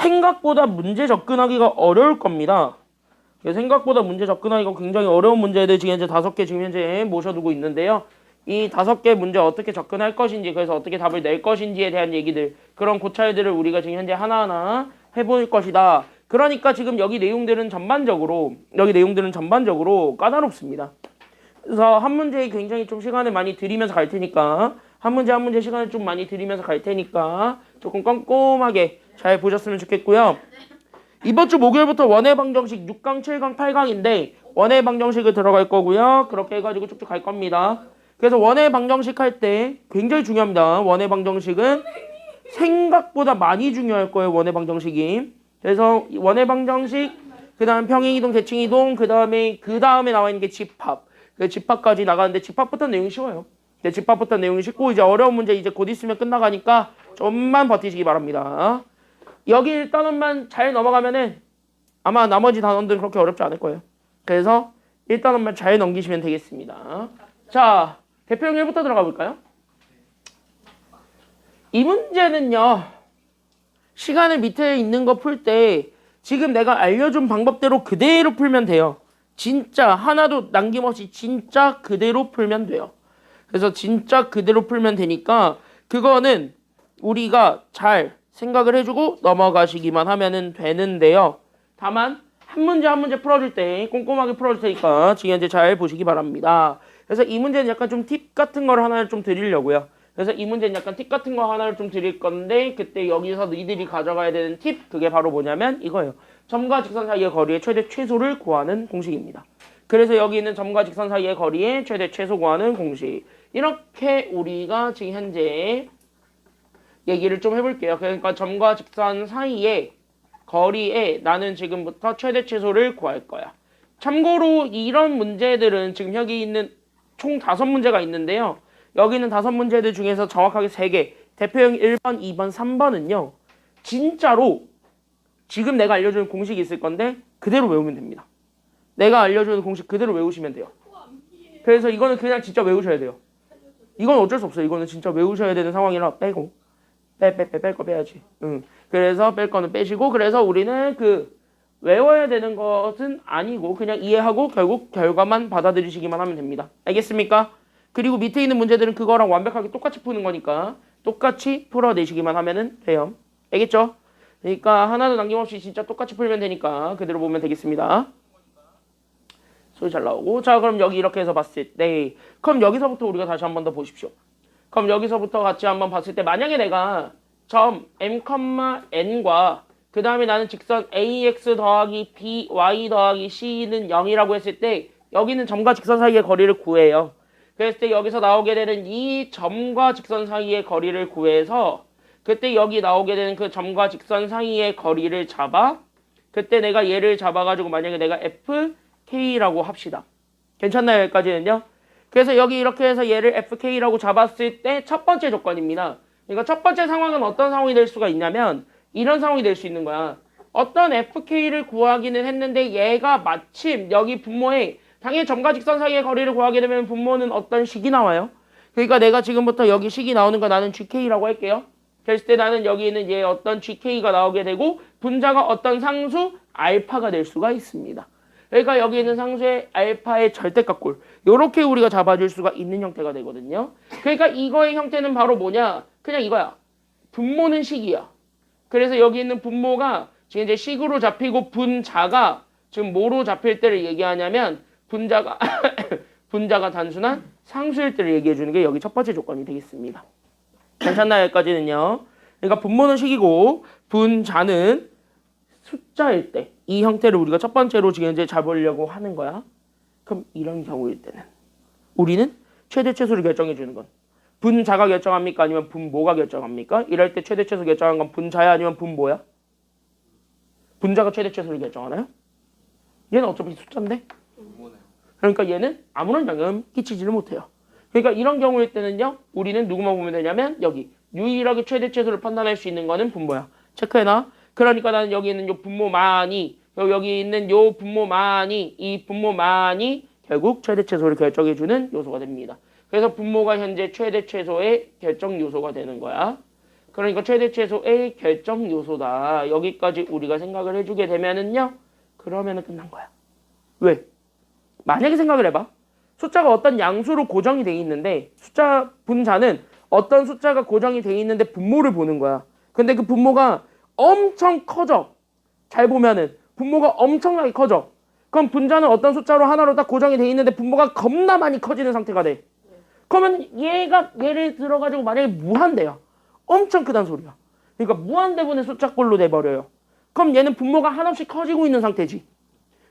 생각보다 문제 접근하기가 어려울 겁니다. 생각보다 문제 접근하기가 굉장히 어려운 문제들 지금 현재 5개 지금 현재 모셔두고 있는데요. 이 5개 문제 어떻게 접근할 것인지, 그래서 어떻게 답을 낼 것인지에 대한 얘기들, 그런 고찰들을 우리가 지금 현재 하나하나 해볼 것이다. 그러니까 지금 여기 내용들은 전반적으로 까다롭습니다. 그래서 한 문제에 굉장히 좀 시간을 많이 들이면서 갈 테니까, 한 문제 시간을 좀 많이 들이면서 갈 테니까 조금 꼼꼼하게 잘 보셨으면 좋겠고요. 이번 주 목요일부터 원의 방정식 6강, 7강, 8강인데 원의 방정식을 들어갈 거고요. 그렇게 해가지고 쭉쭉 갈 겁니다. 그래서 원의 방정식 할 때 굉장히 중요합니다. 원의 방정식은 생각보다 많이 중요할 거예요. 원의 방정식이. 그래서 원의 방정식, 그 다음 평행이동, 대칭이동, 그 다음에 나와 있는 게 집합. 그 집합까지 나가는데 집합부터 내용이 쉬워요. 집합부터 내용이 쉽고 이제 어려운 문제 이제 곧 있으면 끝나가니까 좀만 버티시기 바랍니다. 여기 1단원만 잘 넘어가면은 아마 나머지 단원들은 그렇게 어렵지 않을 거예요. 그래서 1단원만 잘 넘기시면 되겠습니다. 자, 대표형 1부터 들어가 볼까요? 이 문제는요, 시간을 밑에 있는 거 풀 때 지금 내가 알려준 방법대로 그대로 풀면 돼요. 진짜 하나도 남김없이 진짜 그대로 풀면 돼요. 그래서 진짜 그대로 풀면 되니까 그거는 우리가 잘 생각을 해주고 넘어가시기만 하면 되는데요. 다만 한 문제 풀어줄 때 꼼꼼하게 풀어줄 테니까 지금 현재 잘 보시기 바랍니다. 그래서 이 문제는 약간 좀 팁 같은 걸 하나를 좀 드리려고요. 그래서 이 문제는 약간 팁 같은 거 하나를 좀 드릴 건데 그때 여기서 너희들이 가져가야 되는 팁, 그게 바로 뭐냐면 이거예요. 점과 직선 사이의 거리의 최대 최소를 구하는 공식입니다. 그래서 여기 있는 점과 직선 사이의 거리의 최대 최소 구하는 공식. 이렇게 우리가 지금 현재 얘기를 좀 해볼게요. 그러니까 점과 직선 사이의 거리에 나는 지금부터 최대 최소를 구할 거야. 참고로 이런 문제들은 지금 여기 있는 총 5문제가 있는데요. 여기 있는 5문제들 중에서 정확하게 3개, 대표형 1번, 2번, 3번은요. 진짜로 지금 내가 알려주는 공식이 있을 건데 그대로 외우면 됩니다. 내가 알려주는 공식 그대로 외우시면 돼요. 그래서 이거는 그냥 진짜 외우셔야 돼요. 이건 어쩔 수 없어요. 이거는 진짜 외우셔야 되는 상황이라 빼고 뺄 거 빼야지. 그래서 뺄 거는 빼시고, 그래서 우리는 외워야 되는 것은 아니고 그냥 이해하고 결국 결과만 받아들이시기만 하면 됩니다. 알겠습니까? 그리고 밑에 있는 문제들은 그거랑 완벽하게 똑같이 푸는 거니까 똑같이 풀어내시기만 하면 돼요. 알겠죠? 그러니까 하나도 남김없이 진짜 똑같이 풀면 되니까 그대로 보면 되겠습니다. 소리 잘 나오고. 자, 그럼 여기 이렇게 해서 봤을 때, 그럼 여기서부터 우리가 다시 한 번 더 보십시오. 그럼 여기서부터 같이 한번 봤을 때 만약에 내가 점 m,n과 그 다음에 나는 직선 ax 더하기 b, y 더하기 c는 0이라고 했을 때 여기는 점과 직선 사이의 거리를 구해요. 그랬을 때 여기서 나오게 되는 이 점과 직선 사이의 거리를 구해서 그때 여기 나오게 되는 그 점과 직선 사이의 거리를 잡아, 그때 내가 얘를 잡아가지고 만약에 내가 fk라고 합시다. 괜찮나요? 여기까지는요? 그래서 여기 이렇게 해서 얘를 fk라고 잡았을 때 첫 번째 조건입니다. 그러니까 첫 번째 상황은 어떤 상황이 될 수가 있냐면 이런 상황이 될 수 있는 거야. 어떤 fk를 구하기는 했는데 얘가 마침 여기 분모에 당연히 점과 직선 사이의 거리를 구하게 되면 분모는 어떤 식이 나와요. 그러니까 내가 지금부터 여기 식이 나오는 거 나는 gk라고 할게요. 그랬을 때 나는 여기 있는 얘 어떤 gk가 나오게 되고 분자가 어떤 상수 알파가 될 수가 있습니다. 그러니까 여기 있는 상수의 알파의 절대값꼴, 요렇게 우리가 잡아줄 수가 있는 형태가 되거든요. 그러니까 이거의 형태는 바로 뭐냐? 그냥 이거야. 분모는 식이야. 그래서 여기 있는 분모가 지금 이제 식으로 잡히고 분자가 지금 뭐로 잡힐 때를 얘기하냐면 분자가 단순한 상수일 때를 얘기해 주는 게 여기 첫 번째 조건이 되겠습니다. 괜찮나요? 여기까지는요. 그러니까 분모는 식이고 분자는 숫자일 때 이 형태를 우리가 첫 번째로 지금 이제 잡으려고 하는 거야. 그럼 이런 경우일 때는 우리는 최대 최소를 결정해 주는 건 분자가 결정합니까? 아니면 분모가 결정합니까? 이럴 때 최대 최소 결정한 건 분자야? 아니면 분모야? 분자가 최대 최소를 결정하나요? 얘는 어차피 숫자인데? 그러니까 얘는 아무런 영향을 끼치지를 못해요. 그러니까 이런 경우일 때는요, 우리는 누구만 보면 되냐면 여기 유일하게 최대 최소를 판단할 수 있는 거는 분모야. 체크해놔. 그러니까 나는 여기 있는 요 분모만이, 여기 있는 요 분모만이, 이 분모만이 결국 최대 최소를 결정해주는 요소가 됩니다. 그래서 분모가 현재 최대 최소의 결정 요소가 되는 거야. 그러니까 최대 최소의 결정 요소다. 여기까지 우리가 생각을 해주게 되면은요. 그러면은 끝난 거야. 왜? 만약에 생각을 해봐. 숫자가 어떤 양수로 고정이 돼 있는데 숫자 분자는 어떤 숫자가 고정이 돼 있는데 분모를 보는 거야. 근데 그 분모가 엄청 커져. 잘 보면은 분모가 엄청나게 커져. 그럼 분자는 어떤 숫자로 하나로 딱 고정이 돼 있는데 분모가 겁나 많이 커지는 상태가 돼. 그러면 얘가 예를 들어가지고 만약에 무한대야. 엄청 크단 소리야. 그러니까 무한대분의 숫자꼴로 돼버려요. 그럼 얘는 분모가 한없이 커지고 있는 상태지.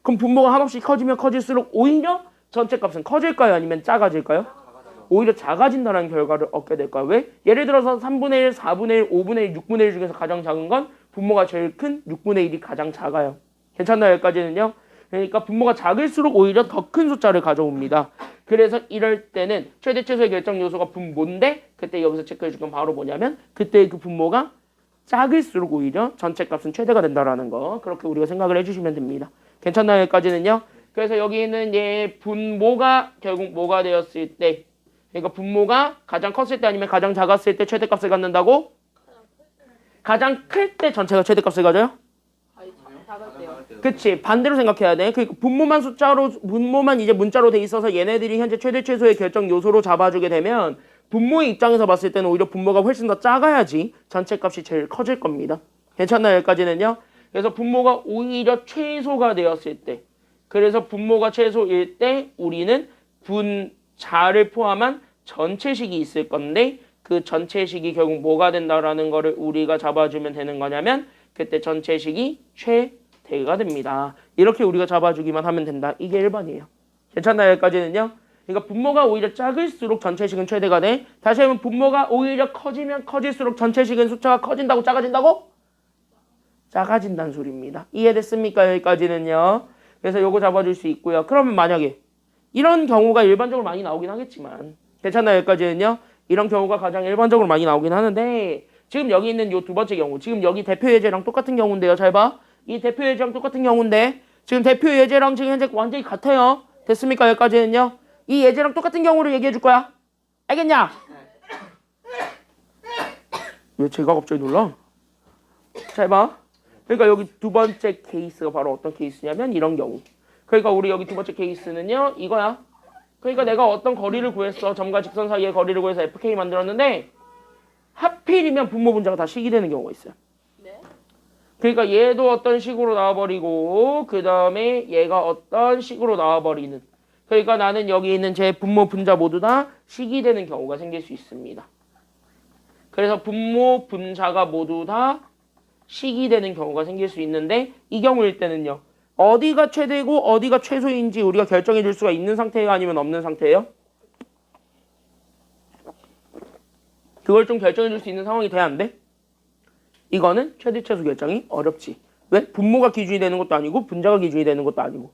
그럼 분모가 한없이 커지면 커질수록 오히려 전체 값은 커질까요? 아니면 작아질까요? 오히려 작아진다는 결과를 얻게 될까요? 왜? 예를 들어서 3분의 1, 4분의 1, 5분의 1, 6분의 1 중에서 가장 작은 건 분모가 제일 큰 6분의 1이 가장 작아요. 괜찮나요? 여기까지는요? 그러니까 분모가 작을수록 오히려 더 큰 숫자를 가져옵니다. 그래서 이럴 때는 최대 최소의 결정 요소가 분모인데 그때 여기서 체크해 줄 건 바로 뭐냐면 그때 그 분모가 작을수록 오히려 전체 값은 최대가 된다라는 거. 그렇게 우리가 생각을 해주시면 됩니다. 괜찮나요? 여기까지는요? 그래서 여기는 얘 분모가 결국 뭐가 되었을 때 그러니까 분모가 가장 컸을 때 아니면 가장 작았을 때 최대값을 갖는다고? 가장 클 때 전체가 최대값을 가져요? 그치. 반대로 생각해야 돼. 그러니까 분모만 이제 문자로 돼 있어서 얘네들이 현재 최대 최소의 결정 요소로 잡아주게 되면 분모의 입장에서 봤을 때는 오히려 분모가 훨씬 더 작아야지 전체 값이 제일 커질 겁니다. 괜찮나요? 여기까지는요? 그래서 분모가 오히려 최소가 되었을 때 그래서 분모가 최소일 때 우리는 분자를 포함한 전체식이 있을 건데 그 전체식이 결국 뭐가 된다라는 거를 우리가 잡아주면 되는 거냐면 그때 전체식이 최대가 됩니다. 이렇게 우리가 잡아주기만 하면 된다. 이게 1번이에요. 괜찮나요? 여기까지는요? 그러니까 분모가 오히려 작을수록 전체식은 최대가 돼. 다시 하면 분모가 오히려 커지면 커질수록 전체식은 숫자가 커진다고 작아진다고? 작아진다는 소리입니다. 이해됐습니까? 여기까지는요. 그래서 요거 잡아줄 수 있고요. 그러면 만약에 이런 경우가 일반적으로 많이 나오긴 하겠지만 괜찮나요? 여기까지는요. 이런 경우가 가장 일반적으로 많이 나오긴 하는데 지금 여기 있는 요 두 번째 경우 지금 여기 대표 예제랑 똑같은 경우인데요. 잘 봐. 이 대표 예제랑 똑같은 경우인데 지금 대표 예제랑 지금 현재 완전히 같아요. 됐습니까? 여기까지는요. 이 예제랑 똑같은 경우를 얘기해 줄 거야. 알겠냐? 왜 제가 갑자기 놀라? 잘 봐. 그러니까 여기 두 번째 케이스가 바로 어떤 케이스냐면 이런 경우. 그러니까 우리 여기 두 번째 케이스는요. 이거야. 그러니까 내가 어떤 거리를 구했어. 점과 직선 사이의 거리를 구해서 FK 만들었는데 하필이면 분모 분자가 다 식이 되는 경우가 있어요. 네. 그러니까 얘도 어떤 식으로 나와버리고 그 다음에 얘가 어떤 식으로 나와버리는. 그러니까 나는 여기 있는 제 분모 분자 모두 다 식이 되는 경우가 생길 수 있습니다. 그래서 분모 분자가 모두 다 식이 되는 경우가 생길 수 있는데 이 경우일 때는요. 어디가 최대고 어디가 최소인지 우리가 결정해 줄 수가 있는 상태예요? 아니면 없는 상태예요? 그걸 좀 결정해 줄 수 있는 상황이 돼야 안 돼? 이거는 최대 최소 결정이 어렵지. 왜? 분모가 기준이 되는 것도 아니고 분자가 기준이 되는 것도 아니고.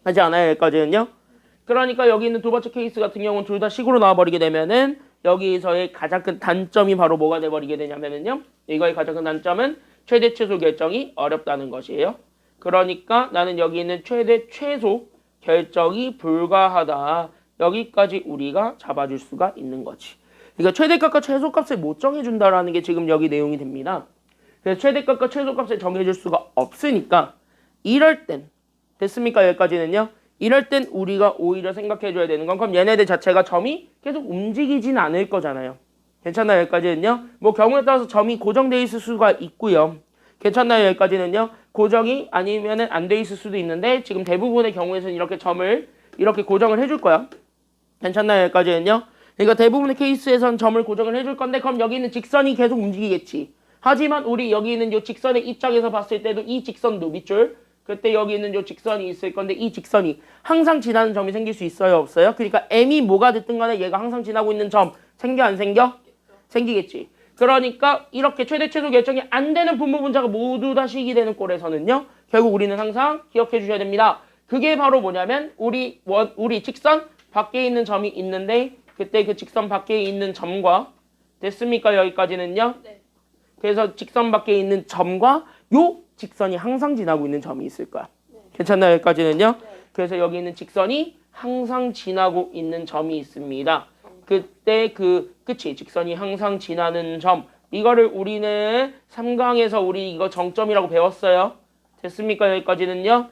하지 않아요? 여기까지는요? 그러니까 여기 있는 두 번째 케이스 같은 경우는 둘 다 식으로 나와버리게 되면은 여기서의 가장 큰 단점이 바로 뭐가 돼버리게 되냐면은요. 이거의 가장 큰 단점은 최대 최소 결정이 어렵다는 것이에요. 그러니까 나는 여기 있는 최대 최소 결정이 불가하다. 여기까지 우리가 잡아줄 수가 있는 거지. 그러니까 최대값과 최소값을 못 정해준다라는 게 지금 여기 내용이 됩니다. 그래서 최대값과 최소값을 정해줄 수가 없으니까 이럴 땐 됐습니까? 여기까지는요. 이럴 땐 우리가 오히려 생각해줘야 되는 건 그럼 얘네들 자체가 점이 계속 움직이진 않을 거잖아요. 괜찮나요? 여기까지는요. 뭐 경우에 따라서 점이 고정돼 있을 수가 있고요. 괜찮나요? 여기까지는요. 고정이 아니면은 안 돼 있을 수도 있는데 지금 대부분의 경우에서는 이렇게 점을 이렇게 고정을 해줄 거야. 괜찮나요? 여기까지는요. 그러니까 대부분의 케이스에선 점을 고정을 해줄 건데 그럼 여기 있는 직선이 계속 움직이겠지. 하지만 우리 여기 있는 이 직선의 입장에서 봤을 때도 이 직선도 밑줄 그때 여기 있는 이 직선이 있을 건데 이 직선이 항상 지나는 점이 생길 수 있어요? 없어요? 그러니까 M이 뭐가 됐든 간에 얘가 항상 지나고 있는 점 생겨 안 생겨? 생기겠지. 그러니까 이렇게 최대 최소 결정이 안 되는 분모 분자가 모두 다 식이 되는 꼴에서는요. 결국 우리는 항상 기억해 주셔야 됩니다. 그게 바로 뭐냐면 우리 직선 밖에 있는 점이 있는데 그때 그 직선 밖에 있는 점과 됐습니까? 여기까지는요. 네. 그래서 직선 밖에 있는 점과 요 직선이 항상 지나고 있는 점이 있을 거야. 네. 괜찮나요? 여기까지는요. 네. 그래서 여기 있는 직선이 항상 지나고 있는 점이 있습니다. 그때 그치 직선이 항상 지나는 점 이거를 우리는 3강에서 우리 이거 정점이라고 배웠어요. 됐습니까? 여기까지는요.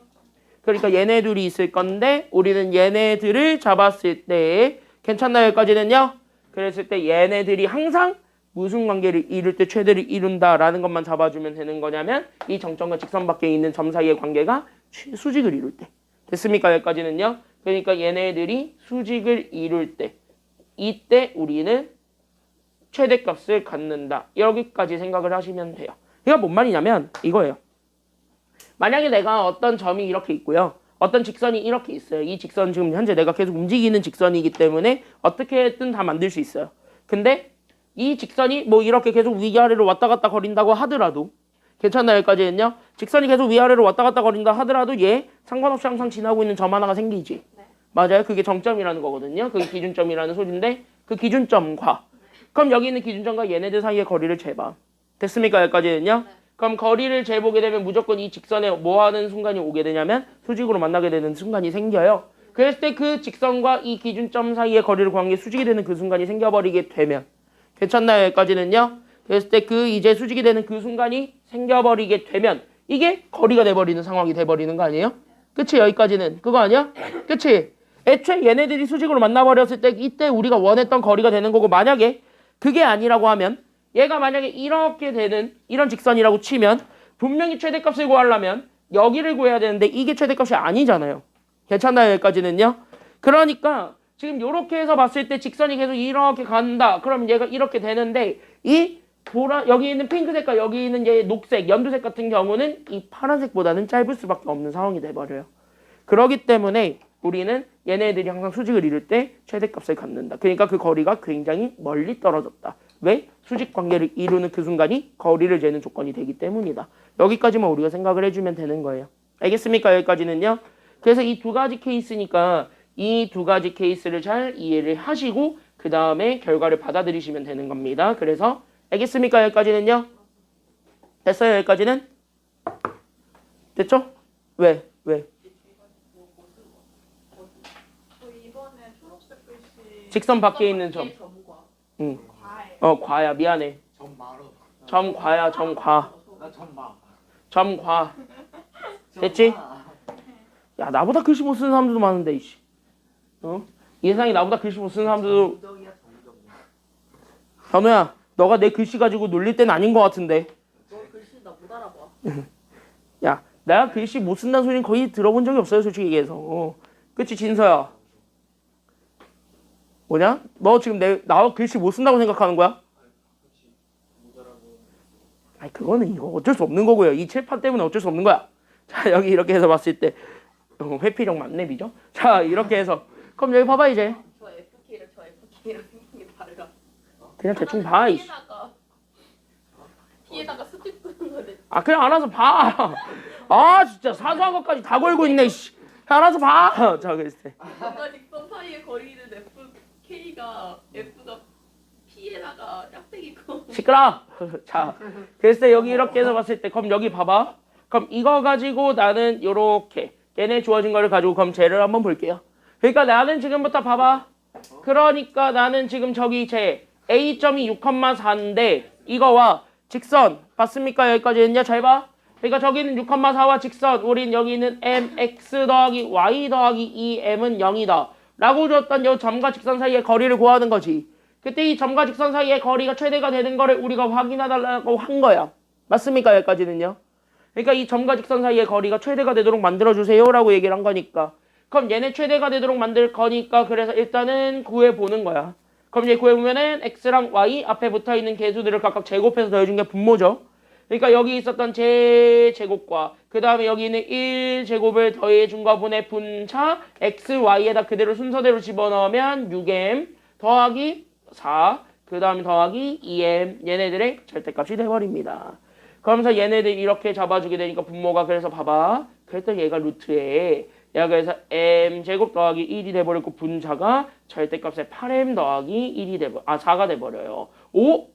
그러니까 얘네 둘이 있을 건데 우리는 얘네들을 잡았을 때 괜찮나요? 여기까지는요. 그랬을 때 얘네들이 항상 무슨 관계를 이룰 때 최대를 이룬다라는 것만 잡아주면 되는 거냐면 이 정점과 직선 밖에 있는 점 사이의 관계가 수직을 이룰 때. 됐습니까? 여기까지는요. 그러니까 얘네들이 수직을 이룰 때 이때 우리는 최대값을 갖는다. 여기까지 생각을 하시면 돼요. 이게 뭔 말이냐면 이거예요. 만약에 내가 어떤 점이 이렇게 있고요. 어떤 직선이 이렇게 있어요. 이 직선 지금 현재 내가 계속 움직이는 직선이기 때문에 어떻게든 다 만들 수 있어요. 근데 이 직선이 뭐 이렇게 계속 위아래로 왔다 갔다 거린다고 하더라도 괜찮나요? 여기까지는요. 직선이 계속 위아래로 왔다 갔다 거린다 하더라도 얘 상관없이 항상 지나고 있는 점 하나가 생기지. 네. 맞아요. 그게 정점이라는 거거든요. 그게 기준점이라는 소리인데 그 기준점과 그럼 여기 있는 기준점과 얘네들 사이의 거리를 재봐. 됐습니까? 여기까지는요. 네. 그럼 거리를 재보게 되면 무조건 이 직선에 뭐 하는 순간이 오게 되냐면 수직으로 만나게 되는 순간이 생겨요. 그랬을 때 그 직선과 이 기준점 사이의 거리를 구한 게 수직이 되는 그 순간이 생겨버리게 되면 괜찮나요? 여기까지는요. 그랬을 때 그 이제 수직이 되는 그 순간이 생겨버리게 되면 이게 거리가 돼버리는 상황이 돼버리는 거 아니에요? 그치? 여기까지는 그거 아니야? 그치? 애초에 얘네들이 수직으로 만나버렸을 때 이때 우리가 원했던 거리가 되는 거고 만약에 그게 아니라고 하면 얘가 만약에 이렇게 되는 이런 직선이라고 치면 분명히 최대값을 구하려면 여기를 구해야 되는데 이게 최대값이 아니잖아요. 괜찮나요? 여기까지는요. 그러니까 지금 이렇게 해서 봤을 때 직선이 계속 이렇게 간다. 그러면 얘가 이렇게 되는데 이 여기 있는 핑크색과 여기 있는 얘 녹색, 연두색 같은 경우는 이 파란색보다는 짧을 수밖에 없는 상황이 돼버려요. 그렇기 때문에 우리는 얘네들이 항상 수직을 이룰 때 최대값을 갖는다. 그러니까 그 거리가 굉장히 멀리 떨어졌다. 왜? 수직 관계를 이루는 그 순간이 거리를 재는 조건이 되기 때문이다. 여기까지만 우리가 생각을 해주면 되는 거예요. 알겠습니까? 여기까지는요. 그래서 이 두 가지 케이스니까 이 두 가지 케이스를 잘 이해를 하시고 그 다음에 결과를 받아들이시면 되는 겁니다. 그래서 알겠습니까? 여기까지는요. 됐어요? 여기까지는? 됐죠? 왜? 직선 밖에 있는 점. 응. 과야. 미안해. 점과야. 점과. 됐지? 야, 나보다 글씨 못 쓰는 사람들도 많은데, 이씨. 이 세상에 나보다 글씨 못 쓰는 사람들도. 현우야, 너가 내 글씨 가지고 놀릴 때는 아닌 것 같은데. 너 글씨 나 못 알아봐. 야, 내가 글씨 못 쓴다는 소리는 거의 들어본 적이 없어요, 솔직히 얘기해서. 그치, 진서야? 뭐냐? 너 지금 나 글씨 못 쓴다고 생각하는 거야? 아니, 그거는 이거 어쩔 수 없는 거고요. 이 칠판 때문에 어쩔 수 없는 거야. 자, 여기 이렇게 해서 봤을 때 회피력 만렙이죠? 자, 이렇게 해서 그럼 여기 봐봐 이제. 저 FK랑 생긴 게 다르다. 그냥 대충 봐. P에다가 스틱 쓰는 거네. 아, 그냥 알아서 봐. 아, 진짜 사소한 것까지 다 걸고 있네. 씨. 알아서 봐. 자, 그랬을 때. 뭔가 직선 사이의 거리는 F가 P에다가 짝대기고. 시끄러. 자, 그랬을 때 여기 이렇게 해서 봤을 때 그럼 여기 봐봐. 그럼 이거 가지고 나는 요렇게 얘네 주어진 거를 가지고 그럼 쟤를 한번 볼게요. 그러니까 나는 지금부터 봐봐. 그러니까 나는 지금 저기 쟤 A점이 6,4인데 이거와 직선 봤습니까? 여기까지는요. 잘 봐. 그러니까 저기는 6,4와 직선 우린 여기는 mx 더하기 y 더하기 2m은 0이다 라고 줬던 이 점과 직선 사이의 거리를 구하는 거지. 그때 이 점과 직선 사이의 거리가 최대가 되는 거를 우리가 확인해달라고 한 거야. 맞습니까? 여기까지는요. 그러니까 이 점과 직선 사이의 거리가 최대가 되도록 만들어주세요 라고 얘기를 한 거니까 그럼 얘네 최대가 되도록 만들 거니까 그래서 일단은 구해보는 거야. 그럼 얘 구해보면은 x랑 y 앞에 붙어있는 개수들을 각각 제곱해서 더해준 게 분모죠. 그러니까 여기 있었던 제곱과 그 다음에 여기 있는 1제곱을 더해준 거분의 분차 x, y에다 그대로 순서대로 집어넣으면 6m 더하기 4 그 다음에 더하기 2m 얘네들의 절대값이 돼버립니다. 그러면서 얘네들 이렇게 잡아주게 되니까 분모가 그래서 봐봐. 그랬더니 얘가 루트에 얘가 그래서 m제곱 더하기 1이 돼버렸고 분자가 절대값에 8m 더하기 1이 4가 돼버려요. 오?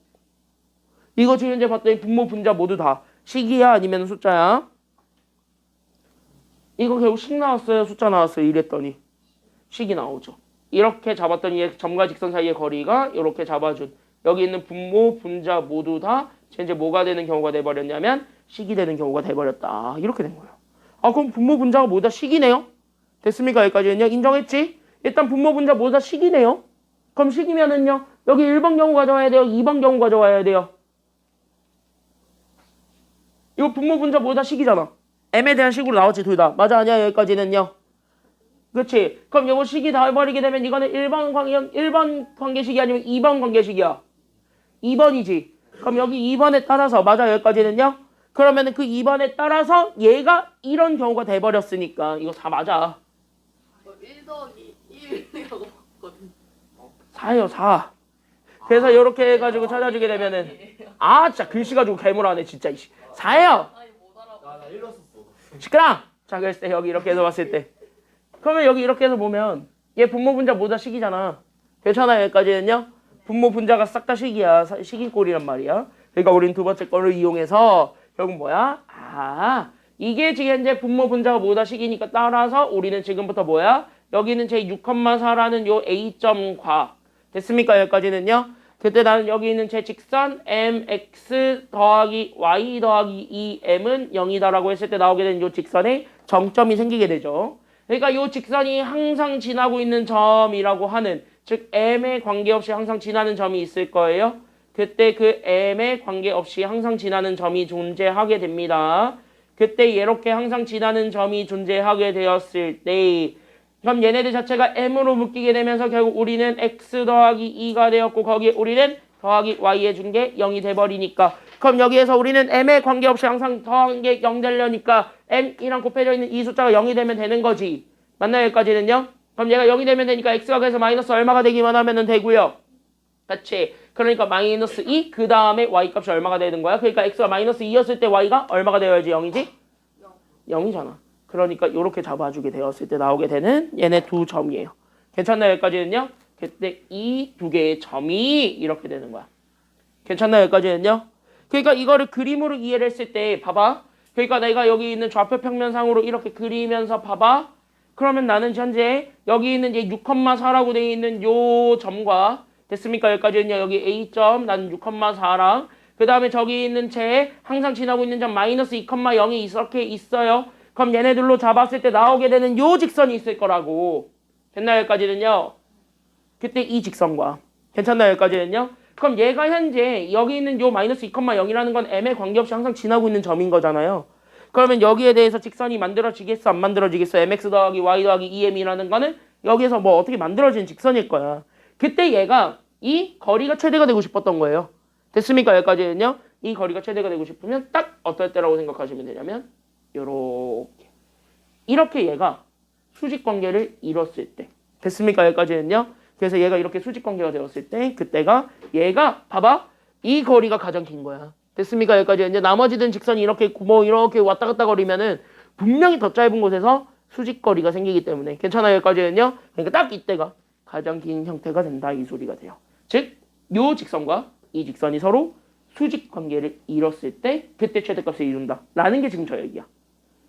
이거 지금 현재 봤더니 분모 분자 모두 다 식이야 아니면 숫자야? 이거 결국 식 나왔어요? 숫자 나왔어요? 이랬더니 식이 나오죠. 이렇게 잡았더니 점과 직선 사이의 거리가 이렇게 잡아준 여기 있는 분모, 분자 모두 다 이제 뭐가 되는 경우가 돼버렸냐면 식이 되는 경우가 돼버렸다. 이렇게 된 거예요. 아 그럼 분모, 분자가 모두 다 식이네요. 됐습니까? 여기까지는요. 인정했지? 일단 분모, 분자 모두 다 식이네요. 그럼 식이면은요. 여기 1번 경우 가져와야 돼요. 2번 경우 가져와야 돼요. 이거 분모, 분자 모두 다 식이잖아. m에 대한 식으로 나왔지 둘 다. 맞아 아니야 여기까지는요. 그렇지. 그럼 요거 식이 다 해버리게 되면 이거는 1번 관계식이 아니면 2번 관계식이야. 2번이지. 그럼 여기 2번에 따라서 맞아 여기까지는요. 그러면은 그 2번에 따라서 얘가 이런 경우가 돼버렸으니까 이거 다 맞아. 1 더하기 1이라고 봤거든. 4예요 4. 그래서 이렇게 해가지고 찾아주게 되면은 아 진짜 글씨 가지고 개물하네 진짜. 4예요. 아니 못 알아봐. 나 일렀었어. 시끄러. 자 그랬을 때 여기 이렇게 해서 봤을 때 그러면 여기 이렇게 해서 보면 얘 분모 분자 모두 다 식이잖아. 괜찮아 여기까지는요. 분모 분자가 싹 다 식이야. 식인 꼴이란 말이야. 그러니까 우린 두 번째 거를 이용해서 결국 뭐야? 아 이게 지금 현재 분모 분자가 모두 다 식이니까 따라서 우리는 지금부터 뭐야? 여기는 제 6,4라는 요 A점과 됐습니까? 여기까지는요. 그때 나는 여기 있는 제 직선 mx 더하기 y 더하기 2m은 0이다라고 했을 때 나오게 되는 요 직선에 정점이 생기게 되죠. 그러니까 요 직선이 항상 지나고 있는 점이라고 하는 즉 m에 관계없이 항상 지나는 점이 있을 거예요. 그때 그 m에 관계없이 항상 지나는 점이 존재하게 됩니다. 그때 이렇게 항상 지나는 점이 존재하게 되었을 때 그럼 얘네들 자체가 m으로 묶이게 되면서 결국 우리는 x 더하기 2가 되었고 거기에 우리는 더하기 y 해준 게 0이 돼버리니까 그럼 여기에서 우리는 m에 관계없이 항상 더한 게 0 되려니까 m이랑 곱해져 있는 이 숫자가 0이 되면 되는 거지. 맞나요? 여기까지는요? 그럼 얘가 0이 되면 되니까 x가 그래서 마이너스 얼마가 되기만 하면 되고요. 그렇지. 그러니까 마이너스 2, 그 다음에 y 값이 얼마가 되는 거야? 그러니까 x가 마이너스 2였을 때 y가 얼마가 되어야지 0이지? 0이잖아. 그러니까 이렇게 잡아주게 되었을 때 나오게 되는 얘네 두 점이에요. 괜찮나요? 여기까지는요? 그때 이 두 개의 점이 이렇게 되는 거야. 괜찮나요? 여기까지는요? 그러니까 이거를 그림으로 이해를 했을 때 봐봐. 그러니까 내가 여기 있는 좌표 평면상으로 이렇게 그리면서 봐봐. 그러면 나는 현재 여기 있는 얘 6,4라고 되어 있는 요 점과 됐습니까? 여기까지는요. 여기 A점 나는 6,4랑 그 다음에 저기 있는 제 항상 지나고 있는 점 마이너스 2,0이 이렇게 있어요. 그럼 얘네들로 잡았을 때 나오게 되는 요 직선이 있을 거라고. 됐나요? 여기까지는요. 그때 이 직선과 괜찮나요? 여기까지는요. 그럼 얘가 현재 여기 있는 요 마이너스 2,0이라는 건 m에 관계없이 항상 지나고 있는 점인 거잖아요. 그러면 여기에 대해서 직선이 만들어지겠어? 안 만들어지겠어? mx 더하기 y 더하기 2m이라는 거는 여기에서 뭐 어떻게 만들어진 직선일 거야. 그때 얘가 이 거리가 최대가 되고 싶었던 거예요. 됐습니까? 여기까지는요. 이 거리가 최대가 되고 싶으면 딱 어떨 때라고 생각하시면 되냐면 요렇게 이렇게 얘가 수직관계를 이뤘을 때 됐습니까? 여기까지는요. 그래서 얘가 이렇게 수직관계가 되었을 때 그때가 얘가 봐봐 이 거리가 가장 긴 거야. 됐습니까? 여기까지는요. 나머지는 직선이 이렇게 뭐 이렇게 왔다 갔다 거리면은 분명히 더 짧은 곳에서 수직거리가 생기기 때문에 괜찮아요? 여기까지는요. 그러니까 딱 이때가 가장 긴 형태가 된다 이 소리가 돼요. 즉 요 직선과 이 직선이 서로 수직관계를 이뤘을 때 그때 최대값을 이룬다 라는 게 지금 저 얘기야.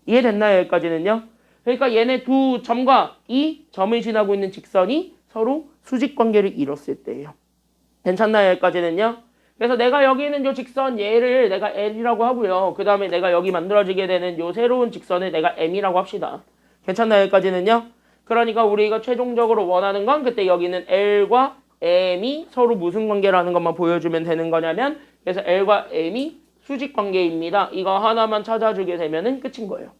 이해됐나요? 여기까지는요. 그러니까 얘네 두 점과 이 점을 지나고 있는 직선이 서로 수직관계를 이뤘을 때예요. 괜찮나요? 여기까지는요. 그래서 내가 여기 있는 요 직선 얘를 내가 L이라고 하고요. 그 다음에 내가 여기 만들어지게 되는 요 새로운 직선을 내가 M이라고 합시다. 괜찮나요? 여기까지는요. 그러니까 우리가 최종적으로 원하는 건 그때 여기 있는 L과 M이 서로 무슨 관계라는 것만 보여주면 되는 거냐면 그래서 L과 M이 수직관계입니다. 이거 하나만 찾아주게 되면은 끝인 거예요.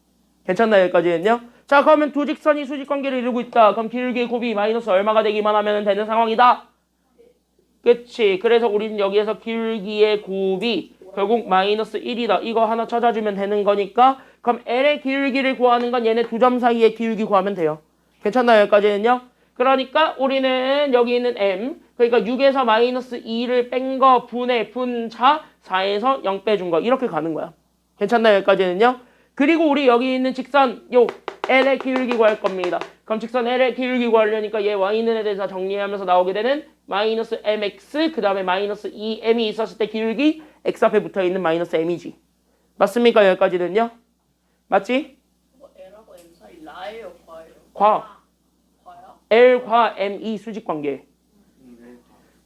괜찮나요? 여기까지는요. 자 그러면 두 직선이 수직관계를 이루고 있다. 그럼 길게 곱이 마이너스 얼마가 되기만 하면 되는 상황이다. 그치. 그래서 우리는 여기에서 길기의 곱이 결국 마이너스 1이다. 이거 하나 찾아주면 되는 거니까 그럼 L의 길기를 구하는 건 얘네 두 점 사이의 길기 구하면 돼요. 괜찮나요? 여기까지는요. 그러니까 우리는 여기 있는 M 그러니까 6에서 마이너스 2를 뺀 거 분의 분자 4에서 0 빼준 거 이렇게 가는 거야. 괜찮나요? 여기까지는요. 그리고 우리 여기 있는 직선 요 L의 길기 구할 겁니다. 그럼 직선 L의 길기 구하려니까 얘 Y는 에 대해서 정리하면서 나오게 되는 마이너스 mx 그 다음에 마이너스 2m이 있었을 때 길기 x 앞에 붙어있는 마이너스 m이지. 맞습니까? 여기까지는요. 맞지? L하고 M 사이 라예요, 과예요? 과. 과야? L과 m이 수직관계.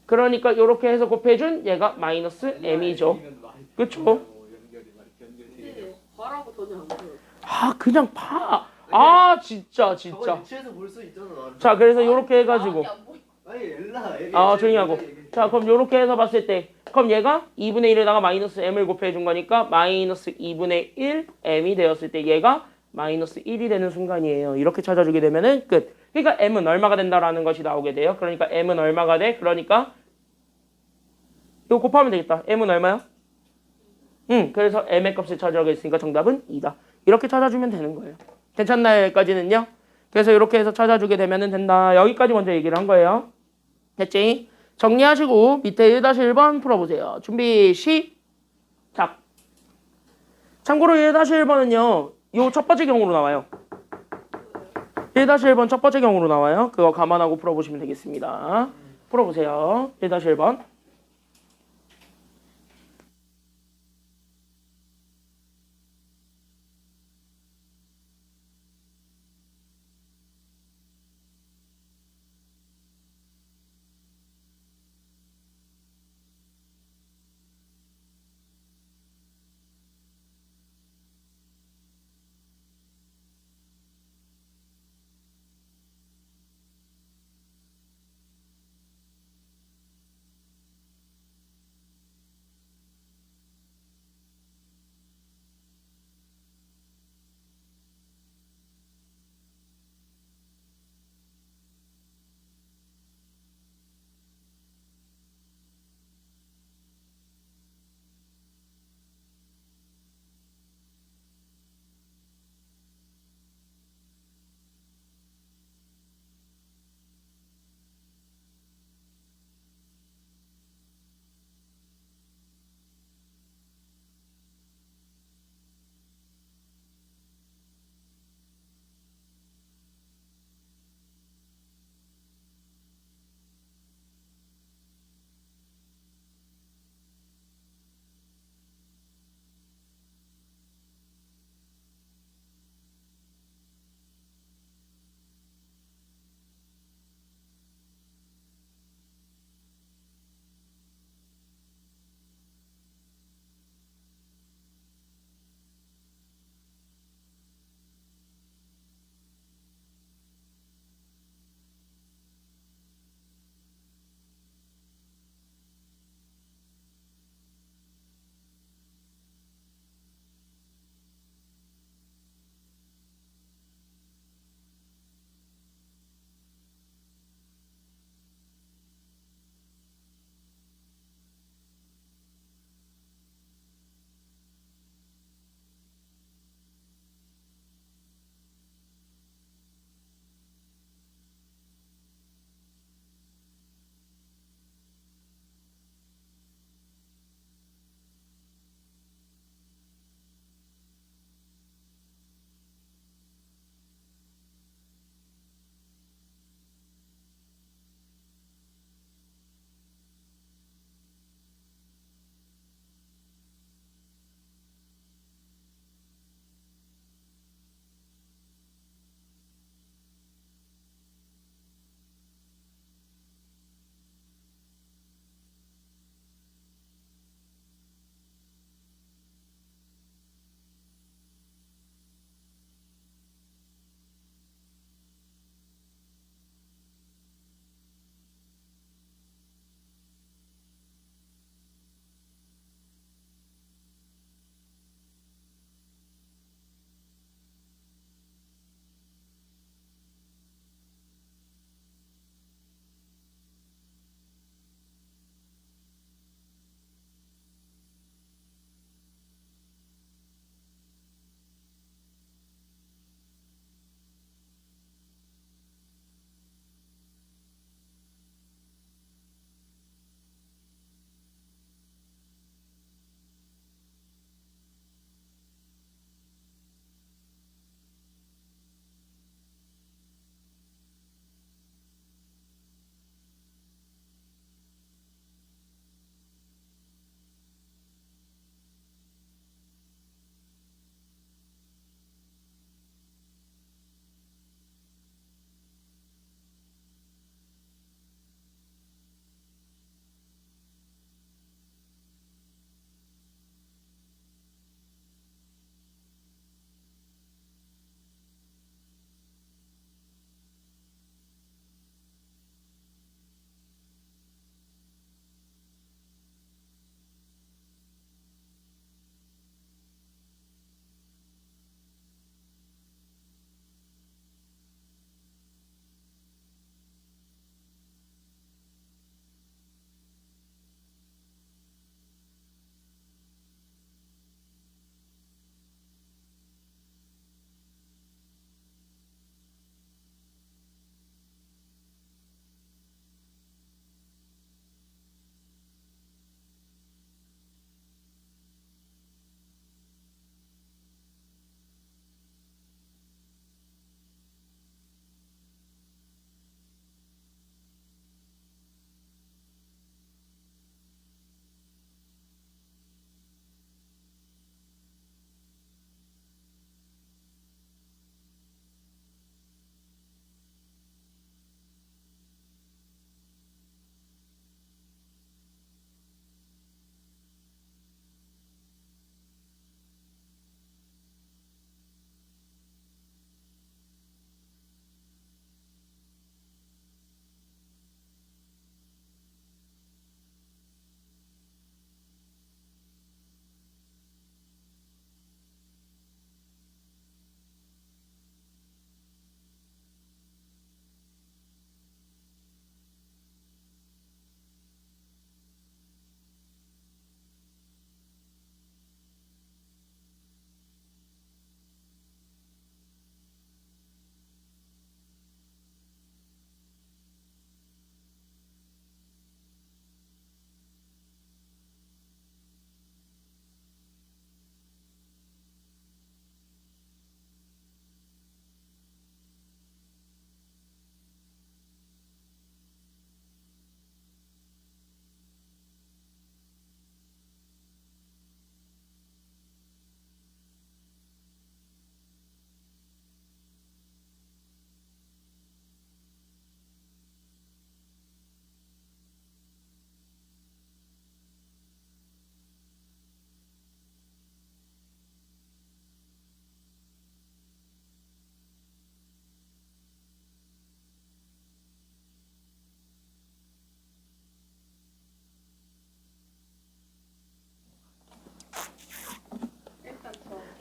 그러니까 이렇게 해서 곱해준 얘가 마이너스 m이죠. 그쵸? 근데 과라고 전혀 안 보여. 아 그냥 파. 아 진짜. 유치해서 볼 수 있잖아. 자 그래서 이렇게 해가지고 안 보여. 아니 엘라. 조용히 하고. 자 그럼 이렇게 해서 봤을 때 그럼 얘가 2분의 1에다가 마이너스 m을 곱해준 거니까 마이너스 2분의 1 m이 되었을 때 얘가 마이너스 1이 되는 순간이에요. 이렇게 찾아주게 되면은 끝. 그러니까 m은 얼마가 된다라는 것이 나오게 돼요. 그러니까 m은 얼마가 돼? 그러니까 이거 곱하면 되겠다. m은 얼마야? 그래서 m의 값을 찾아오게 있으니까 정답은 2다. 이렇게 찾아주면 되는 거예요. 괜찮나요? 여기까지는요? 그래서 이렇게 해서 찾아주게 되면 된다. 여기까지 먼저 얘기를 한 거예요. 됐지? 정리하시고 밑에 1-1번 풀어보세요. 준비 시작. 참고로 1-1번은요. 요 첫 번째 경우로 나와요. 1-1번 첫 번째 경우로 나와요. 그거 감안하고 풀어보시면 되겠습니다. 풀어보세요. 1-1번.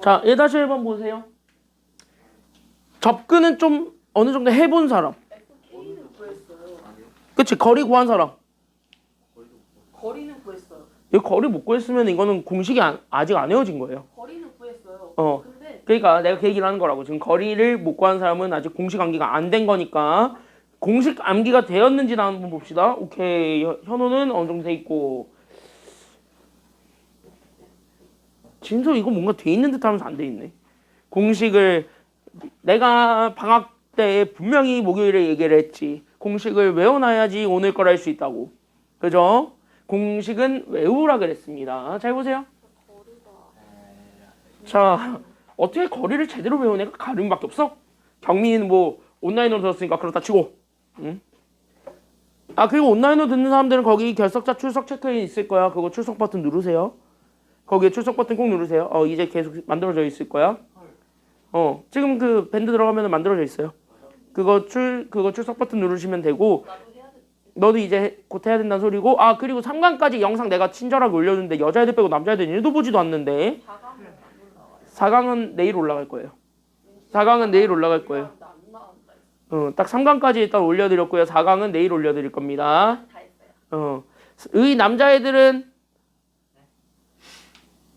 자, 1-1번 보세요. 접근은 좀 어느 정도 해본 사람. FK는 구했어요. 그치, 거리 구한 사람. 거리는 구했어요. 이 거리 못 구했으면 이거는 공식이 아직 안 외워진 거예요. 거리는 구했어요. 어. 근데 그러니까 내가 그 얘기를 하는 거라고. 지금 거리를 못 구한 사람은 아직 공식 암기가 안 된 거니까 공식 암기가 되었는지 한번 봅시다. 오케이. 현호는 어느 정도 돼 있고. 진서 이거 뭔가 돼 있는 듯 하면서 안 돼 있네. 공식을 내가 방학 때 분명히 목요일에 얘기를 했지. 공식을 외워놔야지 오늘 걸 할 수 있다고. 그죠? 공식은 외우라 그랬습니다. 잘 보세요. 자, 어떻게 거리를 제대로 외운 애가 가림밖에 없어? 경민이는 뭐 온라인으로 들었으니까 그렇다 치고. 응? 아, 그리고 온라인으로 듣는 사람들은 거기 결석자 출석 체크인 있을 거야. 그거 출석 버튼 누르세요. 거기에 출석 버튼 꼭 누르세요. 이제 계속 만들어져 있을 거야. 지금 그 밴드 들어가면 만들어져 있어요. 그거 출석 버튼 누르시면 되고. 나도 해야 돼. 너도 이제 곧 해야 된다는 소리고. 아, 그리고 3강까지 영상 내가 친절하게 올려줬는데 여자애들 빼고 남자애들 1도 보지도 않는데. 4강은 안 올라와요. 4강은 내일 올라갈 거예요. 4강은 내일 올라갈 거예요. 안 나온다. 딱 3강까지 일단 올려드렸고요. 4강은 내일 올려드릴 겁니다. 다 했어요. 의 남자애들은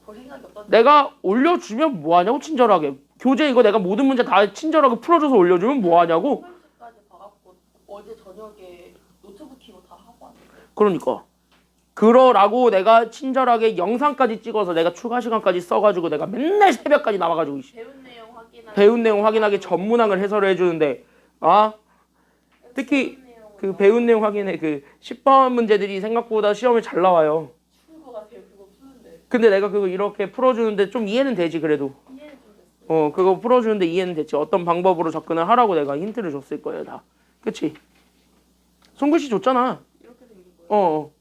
볼 생각이 없던데. 내가 올려주면 뭐하냐고 친절하게. 교재 이거 내가 모든 문제 다 친절하게 풀어줘서 올려주면 뭐하냐고. 까지 봐갖고 어제 저녁에 노트북 키고 다 하고 왔는데. 그러니까. 그러라고 내가 친절하게 영상까지 찍어서 내가 추가 시간까지 써가지고 내가 맨날 새벽까지 남아가지고 배운 내용 확인하기 전문항을 해설을 해주는데 특히 그 배운 내용 확인에 그 10번 문제들이 생각보다 시험에 잘 나와요. 친구가 배우고 푸는데 근데 내가 그거 이렇게 풀어주는데 좀 이해는 되지 그래도. 이해는 좀 됐어요. 그거 풀어주는데 이해는 됐지. 어떤 방법으로 접근을 하라고 내가 힌트를 줬을 거예요 다. 그치? 손글씨 줬잖아. 이렇게 생긴 거예요.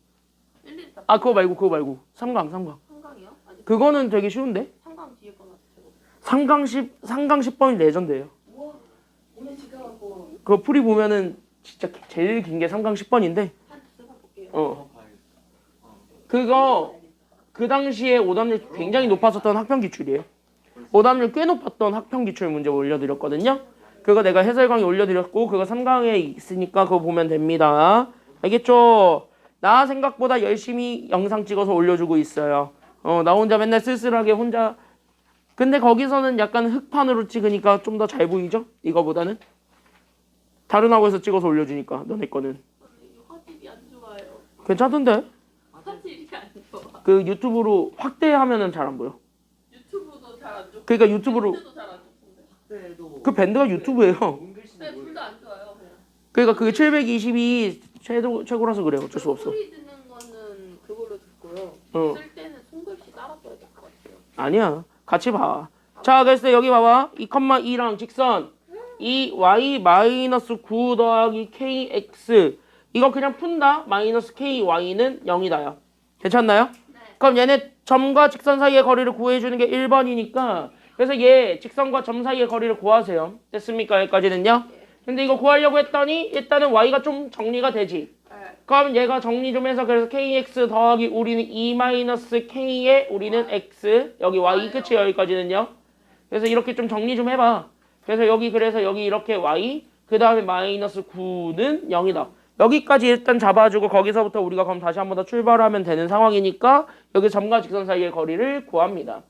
일일이 다. 그거 말고 3강. 3강이요? 아니 그거는 되게 쉬운데? 3강 뒤에 거나 제가. 3강 10번이 레전드예요. 우와 오늘 지금 하고 그거 풀이 보면은 진짜 제일 긴 게 3강 10번인데 한 두세 번 볼게요. 그거 그 당시에 오답률 굉장히 높았었던 학평 기출이에요. 오답률 꽤 높았던 학평 기출 문제 올려드렸거든요. 그거 내가 해설 강의 올려드렸고 그거 3강에 있으니까 그거 보면 됩니다. 알겠죠? 나 생각보다 열심히 영상 찍어서 올려주고 있어요. 나 혼자 맨날 쓸쓸하게 혼자. 근데 거기서는 약간 흑판으로 찍으니까 좀 더 잘 보이죠? 이거보다는. 다른 학원에서 찍어서 올려주니까 너네 거는. 화질이 안 좋아요. 괜찮던데? 화질이 안 좋아. 그 유튜브로 확대하면은 잘 안 보여. 유튜브도 잘 안 좋고. 그러니까 유튜브로 밴드도 잘 안 좋던데. 그때도 그 밴드가 유튜브예요. 네, 둘 다 안 좋아요. 그냥. 그러니까 그게 720이 최고라서 그래요. 어쩔 수 없어. 소리 듣는 거는 그걸로 듣고요. 쓸 때는 손글씨 따라 써야 될 것 같아요. 아니야. 같이 봐. 자, 그래서 여기 봐봐. 2,2랑 직선 2y-9 더하기 kx 이거 그냥 푼다. 마이너스 ky는 0이다요. 괜찮나요? 네. 그럼 얘네 점과 직선 사이의 거리를 구해주는 게 1번이니까 그래서 얘 직선과 점 사이의 거리를 구하세요. 됐습니까? 여기까지는요? 근데 이거 구하려고 했더니 일단은 y가 좀 정리가 되지. 네. 그럼 얘가 정리 좀 해서 그래서 kx 더하기 우리는 2-k에 우리는 x 여기 y 끝이 여기까지는요. 그래서 이렇게 좀 정리 좀 해봐. 그래서 여기 이렇게 y 그 다음에 마이너스 9는 0이다. 여기까지 일단 잡아주고 거기서부터 우리가 그럼 다시 한 번 더 출발하면 되는 상황이니까 여기 점과 직선 사이의 거리를 구합니다.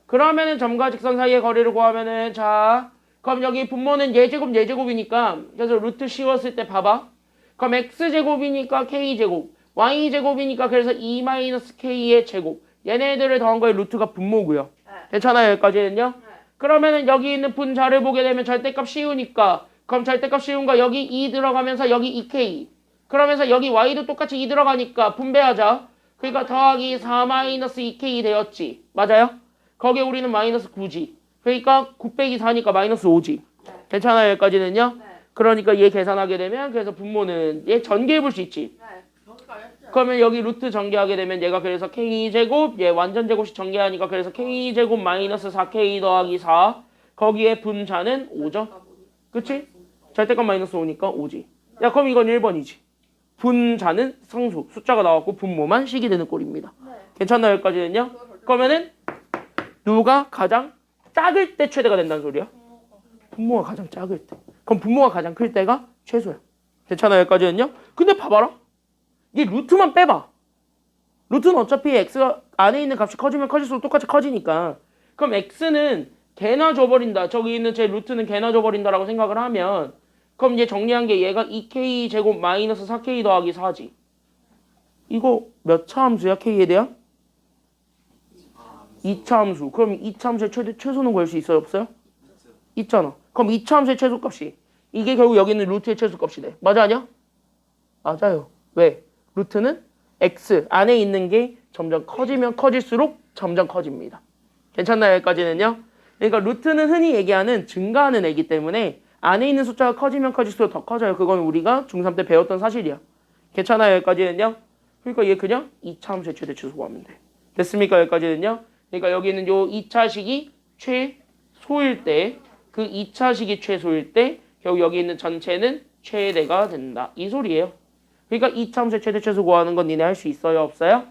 그러면은 점과 직선 사이의 거리를 구하면은 자 그럼 여기 분모는 예제곱이니까 그래서 루트 씌웠을 때 봐봐. 그럼 x제곱이니까 k제곱 y제곱이니까 그래서 2-k의 제곱 얘네들을 더한 거에 루트가 분모고요. 괜찮아요 여기까지는요? 그러면은 여기 있는 분자를 보게 되면 절대값 씌우니까 그럼 절대값 씌운 거 여기 2 들어가면서 여기 2k 그러면서 여기 y도 똑같이 2 들어가니까 분배하자. 그러니까 더하기 4-2k 되었지. 맞아요? 거기에 우리는 마이너스 9지. 그러니까 9 빼기 4니까 마이너스 5지. 괜찮아요 여기까지는요? 그러니까 얘 계산하게 되면 그래서 분모는 얘 전개해 볼 수 있지. 그러면 여기 루트 전개하게 되면 얘가 그래서 k제곱 얘 완전 제곱씩 전개하니까 그래서 k제곱 마이너스 4k 더하기 4 거기에 분자는 5죠. 그치? 절대값 마이너스 5니까 5지. 야 그럼 이건 1번이지. 분자는 상수 숫자가 나왔고 분모만 식이 되는 꼴입니다. 괜찮나요 여기까지는요? 그러면은 누가 가장 작을 때 최대가 된다는 소리야? 분모가 가장 작을 때. 그럼 분모가 가장 클 때가 최소야. 괜찮아요? 여기까지는요? 근데 봐봐라. 이 루트만 빼봐. 루트는 어차피 x가 안에 있는 값이 커지면 커질수록 똑같이 커지니까. 그럼 x는 개나 줘버린다. 저기 있는 제 루트는 개나 줘버린다라고 생각을 하면 그럼 이제 정리한 게 얘가 2k 제곱 마이너스 4k 더하기 4지. 이거 몇 차 함수야? k에 대한? 2차 함수. 그럼 2차 함수의 최소는 구할 수 있어요? 없어요? 있잖아. 그럼 2차 함수의 최소값이 이게 결국 여기 있는 루트의 최소값이 돼. 맞아 아니야? 맞아요. 왜? 루트는 x 안에 있는 게 점점 커지면 커질수록 점점 커집니다. 괜찮나요? 여기까지는요? 그러니까 루트는 흔히 얘기하는 증가하는 애기 때문에 안에 있는 숫자가 커지면 커질수록 더 커져요. 그건 우리가 중3 때 배웠던 사실이야. 괜찮아요? 여기까지는요? 그러니까 얘 그냥 2차 함수의 최대 최소 구하면 돼. 됐습니까? 여기까지는요? 그러니까 여기는 요 2차식이 최소일 때 그 2차식이 최소일 때 결국 여기 있는 전체는 최대가 된다. 이 소리예요. 그러니까 2차 함수의 최대 최소 구하는 건 니네 할 수 있어요? 없어요?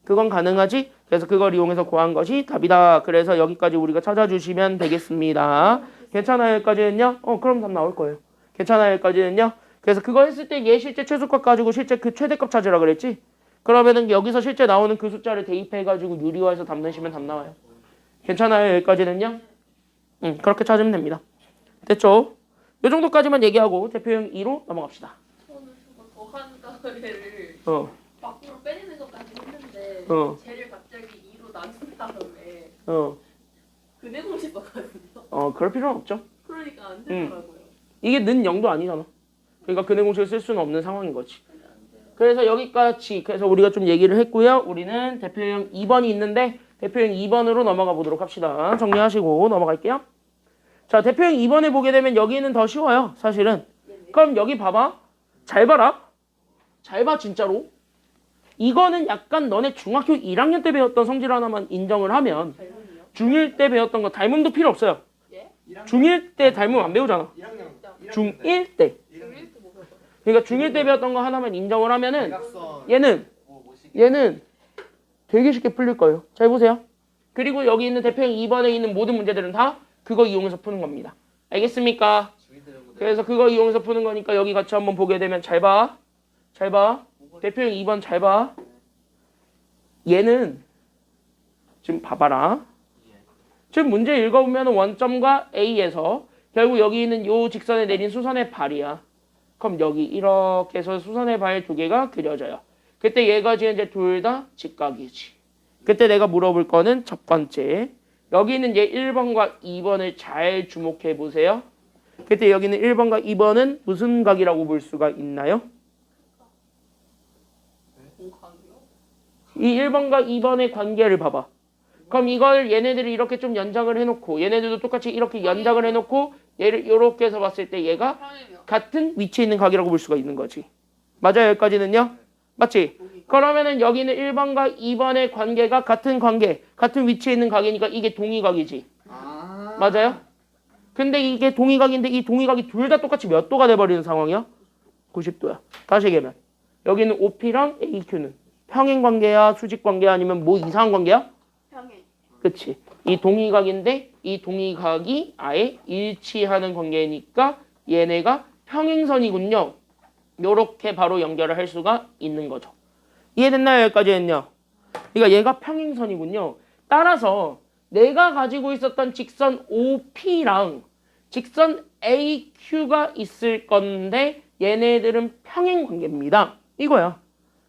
그건 가능하지? 그래서 그걸 이용해서 구한 것이 답이다. 그래서 여기까지 우리가 찾아주시면 되겠습니다. 괜찮아요? 여기까지는요? 그럼 답 나올 거예요. 괜찮아요? 여기까지는요? 그래서 그거 했을 때 얘 실제 최소값 가지고 실제 그 최대값 찾으라 그랬지? 그러면은 여기서 실제 나오는 그 숫자를 대입해가지고 유리화해서 답 내시면 답 나와요. 괜찮아요? 여기까지는요? 그렇게 찾으면 됩니다. 됐죠? 요 정도까지만 얘기하고 대표형 2로 넘어갑시다. 저는 저거 더한다를 밖으로 빼내는 것까지 했는데 쟤를 갑자기 2로 나눈 다음에 근해 공식 썼거든요. 그럴 필요는 없죠. 그러니까 안 되더라고요. 이게 는 0도 아니잖아. 그러니까 근해 공식을 쓸 수는 없는 상황인 거지. 그래서 여기까지 그래서 우리가 좀 얘기를 했고요. 우리는 대표형 2번이 있는데 대표형 2번으로 넘어가 보도록 합시다. 정리하시고 넘어갈게요. 자, 대표형 2번에 보게 되면 여기는 더 쉬워요. 사실은. 그럼 여기 봐봐. 잘 봐라. 잘 봐 진짜로. 이거는 약간 너네 중학교 1학년 때 배웠던 성질 하나만 인정을 하면 닮은이요? 중1 때 배웠던 거 닮음도 필요 없어요. 예? 중1 때 닮음 안 배우잖아. 1학년 중1 때. 중1 때뭐 배웠어요? 그러니까 중1 때 배웠던 거 하나만 인정을 하면은 대각선 얘는 되게 쉽게 풀릴 거예요. 잘 보세요. 그리고 여기 있는 대표형 2번에 있는 모든 문제들은 다 그거 이용해서 푸는 겁니다. 알겠습니까? 그래서 그거 이용해서 푸는 거니까 여기 같이 한번 보게 되면 잘 봐. 잘 봐. 대표형 2번 잘 봐. 얘는 지금 봐봐라. 지금 문제 읽어보면 원점과 A에서 결국 여기 있는 요 직선에 내린 수선의 발이야. 그럼 여기 이렇게 해서 수선의 발 두 개가 그려져요. 그때 얘가 지금 이제 둘 다 직각이지. 그때 내가 물어볼 거는 첫 번째. 여기 있는 얘 1번과 2번을 잘 주목해 보세요. 그때 여기는 1번과 2번은 무슨 각이라고 볼 수가 있나요? 공각이요? 이 1번과 2번의 관계를 봐봐. 그럼 이걸 얘네들이 이렇게 좀 연장을 해놓고 얘네들도 똑같이 이렇게 연장을 해놓고 얘를 이렇게 해서 봤을 때 얘가 평행이요. 같은 위치에 있는 각이라고 볼 수가 있는 거지. 맞아요? 여기까지는요? 맞지? 그러면은 여기는 1번과 2번의 관계가 같은 관계, 같은 위치에 있는 각이니까 이게 동의각이지. 맞아요? 근데 이게 동의각인데 이 동의각이 둘 다 똑같이 몇 도가 돼버리는 상황이야? 90도야. 다시 얘기하면 여기는 OP랑 AQ는 평행관계야, 수직관계야, 아니면 뭐 이상한 관계야? 평행. 그치? 이 동의각인데 이 동의각이 아예 일치하는 관계니까 얘네가 평행선이군요. 요렇게 바로 연결을 할 수가 있는 거죠. 이해됐나요? 여기까지는요. 그러니까 얘가 평행선이군요. 따라서 내가 가지고 있었던 직선 OP랑 직선 AQ가 있을 건데 얘네들은 평행관계입니다. 이거야.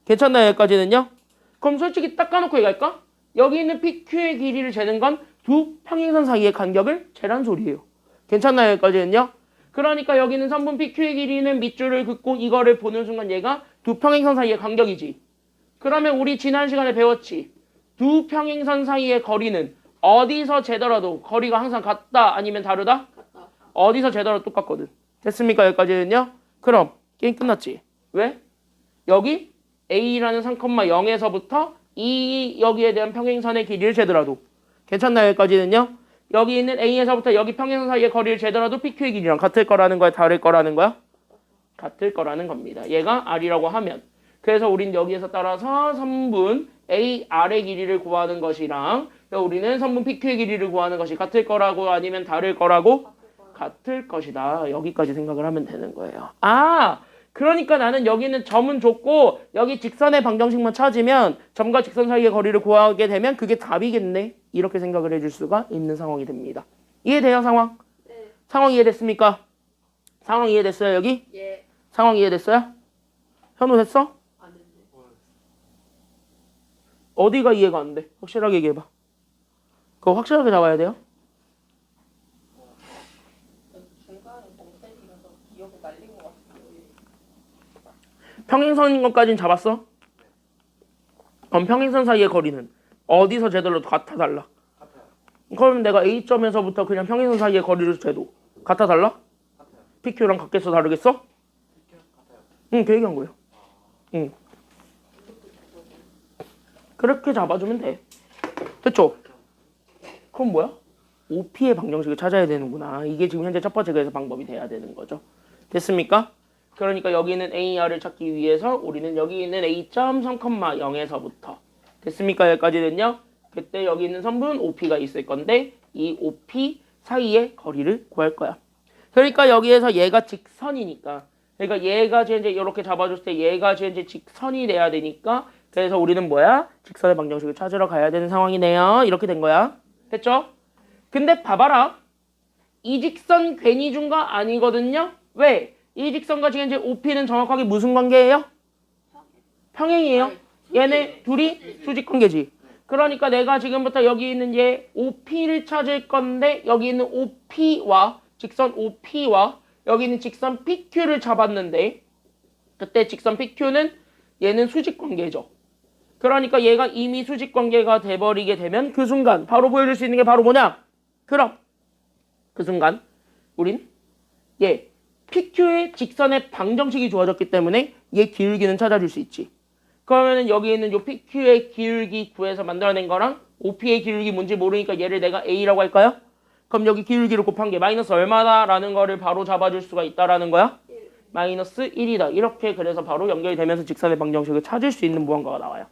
괜찮나요? 여기까지는요. 그럼 솔직히 딱 까놓고 얘기할까? 여기 있는 PQ의 길이를 재는 건 두 평행선 사이의 간격을 재란 소리예요. 괜찮나요? 여기까지는요. 그러니까 여기는 선분 PQ의 길이는 밑줄을 긋고 이거를 보는 순간 얘가 두 평행선 사이의 간격이지. 그러면 우리 지난 시간에 배웠지. 두 평행선 사이의 거리는 어디서 재더라도 거리가 항상 같다 아니면 다르다? 같다. 어디서 재더라도 똑같거든. 됐습니까? 여기까지는요. 그럼 게임 끝났지. 왜? 여기 A라는 3,0에서부터 이 여기에 대한 평행선의 길이를 재더라도 괜찮나요? 여기까지는요. 여기 있는 A에서부터 여기 평행선 사이의 거리를 재더라도 PQ의 길이랑 같을 거라는 거야? 다를 거라는 거야? 같을 거라는 겁니다. 얘가 R이라고 하면. 그래서 우린 여기에서 따라서 3분 AR의 길이를 구하는 것이랑 우리는 선분 PQ의 길이를 구하는 것이 같을 거라고 아니면 다를 거라고? 같을 것이다. 여기까지 생각을 하면 되는 거예요. 아, 그러니까 나는 여기는 점은 줬고 여기 직선의 방정식만 찾으면 점과 직선 사이의 거리를 구하게 되면 그게 답이겠네. 이렇게 생각을 해줄 수가 있는 상황이 됩니다. 이해돼요, 상황? 네. 상황 이해됐습니까? 상황 이해됐어요, 여기? 예. 상황 이해됐어요? 현우 됐어? 안 됐네. 어디가 이해가 안 돼? 확실하게 얘기해봐. 그거 확실하게 잡아야 돼요? 중간에 멍때리면서 기억이 날린 것 같아요. 평행선인 것까지는 잡았어? 그럼 평행선 사이의 거리는 어디서 재더라도 같아 달라? 같아요. 그러면 내가 A점에서부터 그냥 평행선 사이의 거리를 재도 같아 달라? 같아요. PQ랑 같겠어 다르겠어? 이렇게 같아요. 응, 그 얘기한 거예요. 응. 그렇게 잡아주면 돼. 됐죠? 그럼 뭐야? OP의 방정식을 찾아야 되는구나. 이게 지금 현재 첫 번째 그래서 방법이 돼야 되는 거죠. 됐습니까? 그러니까 여기는 AR을 찾기 위해서 우리는 여기 있는 A.3, 0에서부터 됐습니까? 여기까지는요. 그때 여기 있는 선분 OP가 있을 건데 이 OP 사이의 거리를 구할 거야. 그러니까 여기에서 얘가 직선이니까 그러니까 얘가 이제 이렇게 잡아줬을 때 얘가 이제 직선이 돼야 되니까 그래서 우리는 뭐야? 직선의 방정식을 찾으러 가야 되는 상황이네요. 이렇게 된 거야. 됐죠? 근데 봐봐라. 이 직선 괜히 준 거 아니거든요. 왜? 이 직선과 지금 이제 OP는 정확하게 무슨 관계예요? 평행이에요. 얘네 둘이 수직 관계지. 그러니까 내가 지금부터 여기 있는 얘 OP를 찾을 건데 여기 있는 OP와 직선 OP와 여기 있는 직선 PQ를 잡았는데 그때 직선 PQ는 얘는 수직 관계죠. 그러니까 얘가 이미 수직 관계가 돼버리게 되면 그 순간 바로 보여줄 수 있는 게 바로 뭐냐? 그럼 그 순간 우린 얘 PQ의 직선의 방정식이 주어졌기 때문에 얘 기울기는 찾아줄 수 있지. 그러면은 여기 있는 요 PQ의 기울기 구해서 만들어낸 거랑 OP의 기울기 뭔지 모르니까 얘를 내가 A라고 할까요? 그럼 여기 기울기를 곱한 게 마이너스 얼마다라는 거를 바로 잡아줄 수가 있다라는 거야? 마이너스 1이다. 이렇게 그래서 바로 연결이 되면서 직선의 방정식을 찾을 수 있는 무언가가 나와요.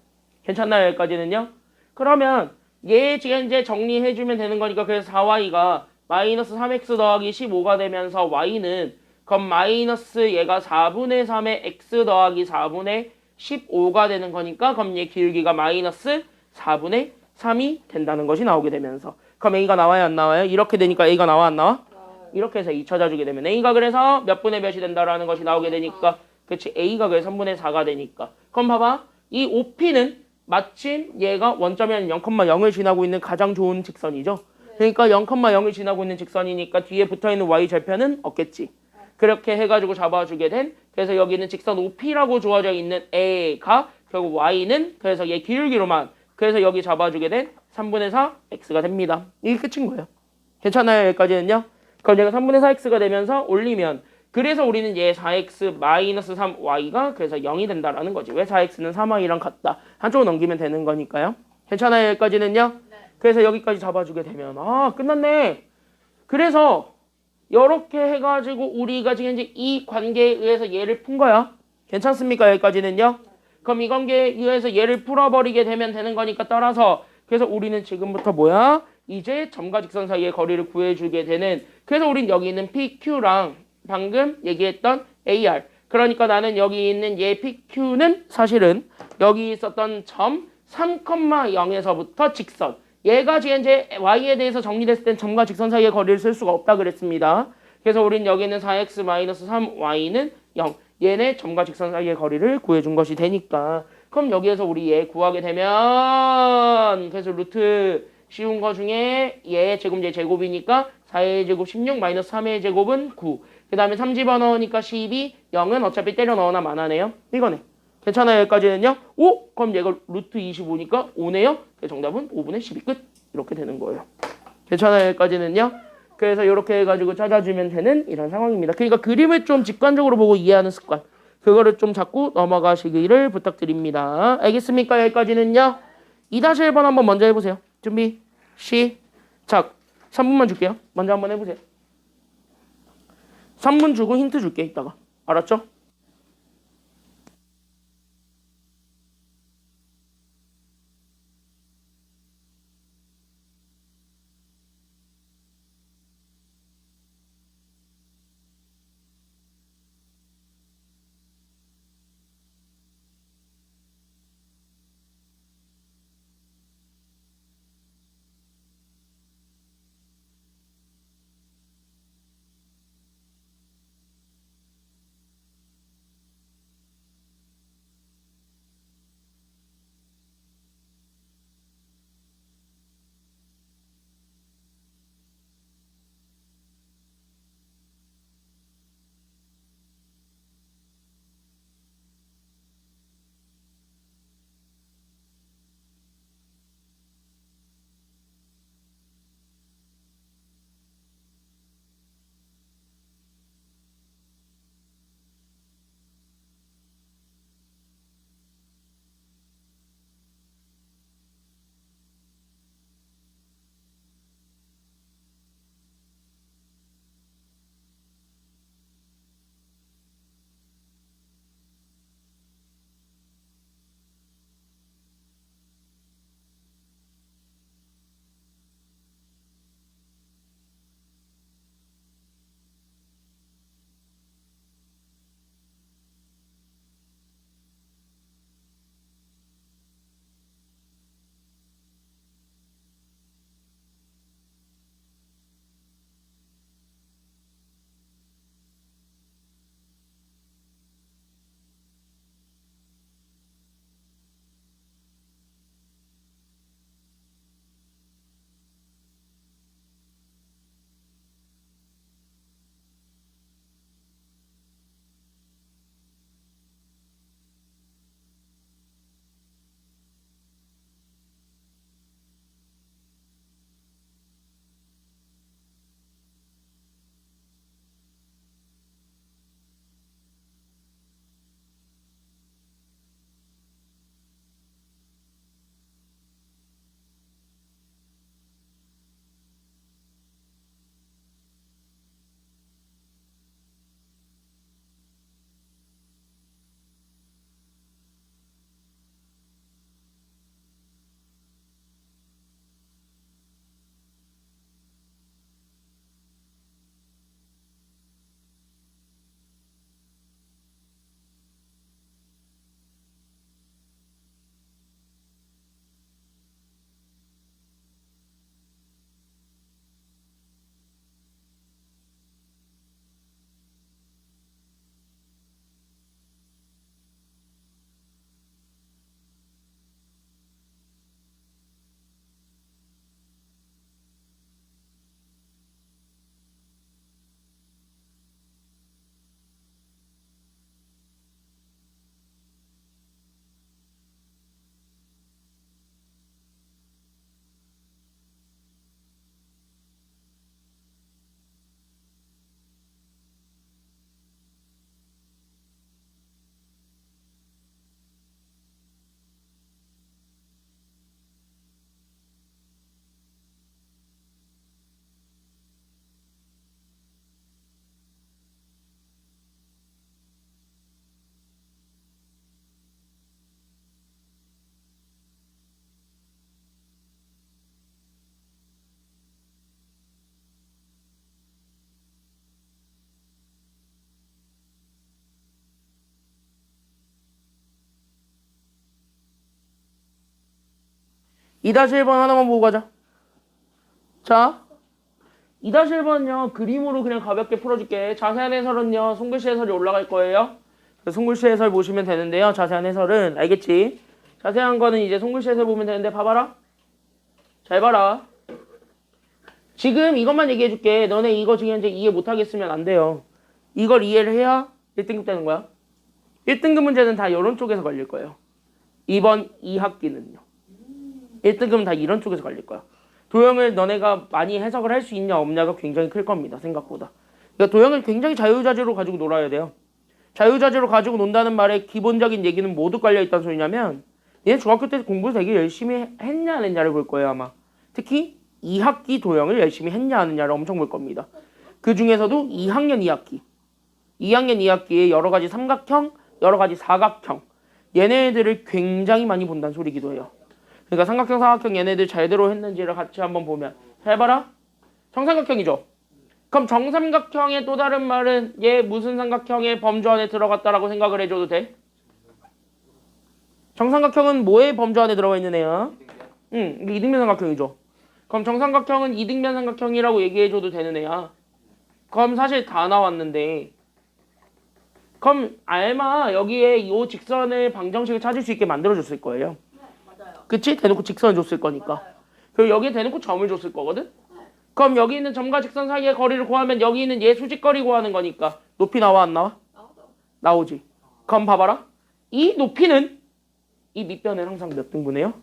괜찮나요? 여기까지는요? 그러면 얘 지금 이제 정리해주면 되는 거니까 그래서 4y가 마이너스 3x 더하기 15가 되면서 y는 그럼 마이너스 얘가 4분의 3의 x 더하기 4분의 15가 되는 거니까 그럼 얘 기울기가 마이너스 4분의 3이 된다는 것이 나오게 되면서 그럼 a가 나와요? 안 나와요? 이렇게 되니까 a가 나와? 안 나와? 이렇게 해서 2 찾아주게 되면 a가 그래서 몇 분의 몇이 된다라는 것이 나오게 되니까 그치 a가 그래서 3분의 4가 되니까 그럼 봐봐 이 OP는 마침 얘가 원점이 아닌 0,0을 지나고 있는 가장 좋은 직선이죠. 그러니까 0,0을 지나고 있는 직선이니까 뒤에 붙어있는 y 절편은 없겠지. 그렇게 해가지고 잡아주게 된 그래서 여기는 직선 OP라고 주어져 있는 A가 결국 Y는 그래서 얘 기울기로만 그래서 여기 잡아주게 된 3분의 4 X가 됩니다. 이게 끝인 거예요. 괜찮아요? 여기까지는요? 그럼 얘가 3분의 4 X가 되면서 올리면 그래서 우리는 얘 4x 마이너스 3y가 그래서 0이 된다라는 거지. 왜 4x는 3y랑 같다. 한쪽으로 넘기면 되는 거니까요. 괜찮아요? 여기까지는요? 네. 그래서 여기까지 잡아주게 되면 아 끝났네. 그래서 이렇게 해가지고 우리가 지금 이제 이 관계에 의해서 얘를 푼 거야. 괜찮습니까? 여기까지는요? 그럼 이 관계에 의해서 얘를 풀어버리게 되면 되는 거니까 따라서 그래서 우리는 지금부터 뭐야? 이제 점과 직선 사이의 거리를 구해주게 되는 그래서 우린 여기 있는 PQ랑 방금 얘기했던 AR 그러니까 나는 여기 있는 얘 PQ는 사실은 여기 있었던 점 3,0에서부터 직선 얘가 지금 이제 Y에 대해서 정리됐을 땐 점과 직선 사이의 거리를 쓸 수가 없다 그랬습니다. 그래서 우린 여기 있는 4x-3y는 0 얘네 점과 직선 사이의 거리를 구해준 것이 되니까 그럼 여기에서 우리 얘 구하게 되면 그래서 루트 쉬운 거 중에 얘 제곱 얘 제곱이니까 4의 제곱 16 마이너스 3의 제곱은 9 그 다음에 3 집어넣으니까 12 0은 어차피 때려 넣어나 만하네요. 이거네. 괜찮아요? 여기까지는요? 오? 그럼 얘가 루트 25니까 5네요? 정답은 5분의 12 끝. 이렇게 되는 거예요. 괜찮아요? 여기까지는요? 그래서 이렇게 해가지고 찾아주면 되는 이런 상황입니다. 그러니까 그림을 좀 직관적으로 보고 이해하는 습관. 그거를 좀 자꾸 넘어가시기를 부탁드립니다. 알겠습니까? 여기까지는요? 2-1번 한번 먼저 해보세요. 준비, 시작. 3분만 줄게요. 먼저 한번 해보세요. 3분 주고 힌트 줄게, 이따가. 알았죠? 2-1번 하나만 보고 가자. 자, 2-1번은요. 그림으로 그냥 가볍게 풀어줄게. 자세한 해설은요. 송글씨 해설이 올라갈 거예요. 송글씨 해설 보시면 되는데요. 자세한 해설은 알겠지? 자세한 거는 이제 송글씨 해설 보면 되는데 봐봐라. 잘 봐라. 지금 이것만 얘기해줄게. 너네 이거 지금 현재 이해 못하겠으면 안 돼요. 이걸 이해를 해야 1등급 되는 거야. 1등급 문제는 다 이런 쪽에서 걸릴 거예요. 이번 2학기는요. 1등급은 다 이런 쪽에서 걸릴 거야. 도형을 너네가 많이 해석을 할 수 있냐 없냐가 굉장히 클 겁니다. 생각보다. 그러니까 도형을 굉장히 자유자재로 가지고 놀아야 돼요. 자유자재로 가지고 논다는 말의 기본적인 얘기는 모두 깔려있다는 소리냐면 얘 중학교 때 공부 되게 열심히 했냐 안 했냐를 볼 거예요 아마. 특히 2학기 도형을 열심히 했냐 안 했냐를 엄청 볼 겁니다. 그 중에서도 2학년 2학기에 여러 가지 삼각형, 여러 가지 사각형 얘네들을 굉장히 많이 본다는 소리기도 해요. 그러니까 삼각형, 사각형 얘네들 잘대로 했는지를 같이 한번 보면 해봐라. 정삼각형이죠. 그럼 정삼각형의 또 다른 말은 얘 무슨 삼각형의 범주 안에 들어갔다라고 생각을 해줘도 돼? 정삼각형은 뭐의 범주 안에 들어가 있는 애야? 이게 이등변 삼각형이죠. 그럼 정삼각형은 이등변 삼각형이라고 얘기해줘도 되는 애야. 그럼 사실 다 나왔는데 그럼 알마 여기에 이 직선의 방정식을 찾을 수 있게 만들어줬을 거예요. 네, 맞아요. 그치? 대놓고 직선을 줬을 거니까. 맞아요. 그리고 여기에 대놓고 점을 줬을 거거든? 그럼 여기 있는 점과 직선 사이의 거리를 구하면 여기 있는 얘 수직거리 구하는 거니까 높이 나와 안 나와? 나오죠. 나오지. 그럼 봐봐라. 이 높이는 이 밑변을 항상 몇 등분해요?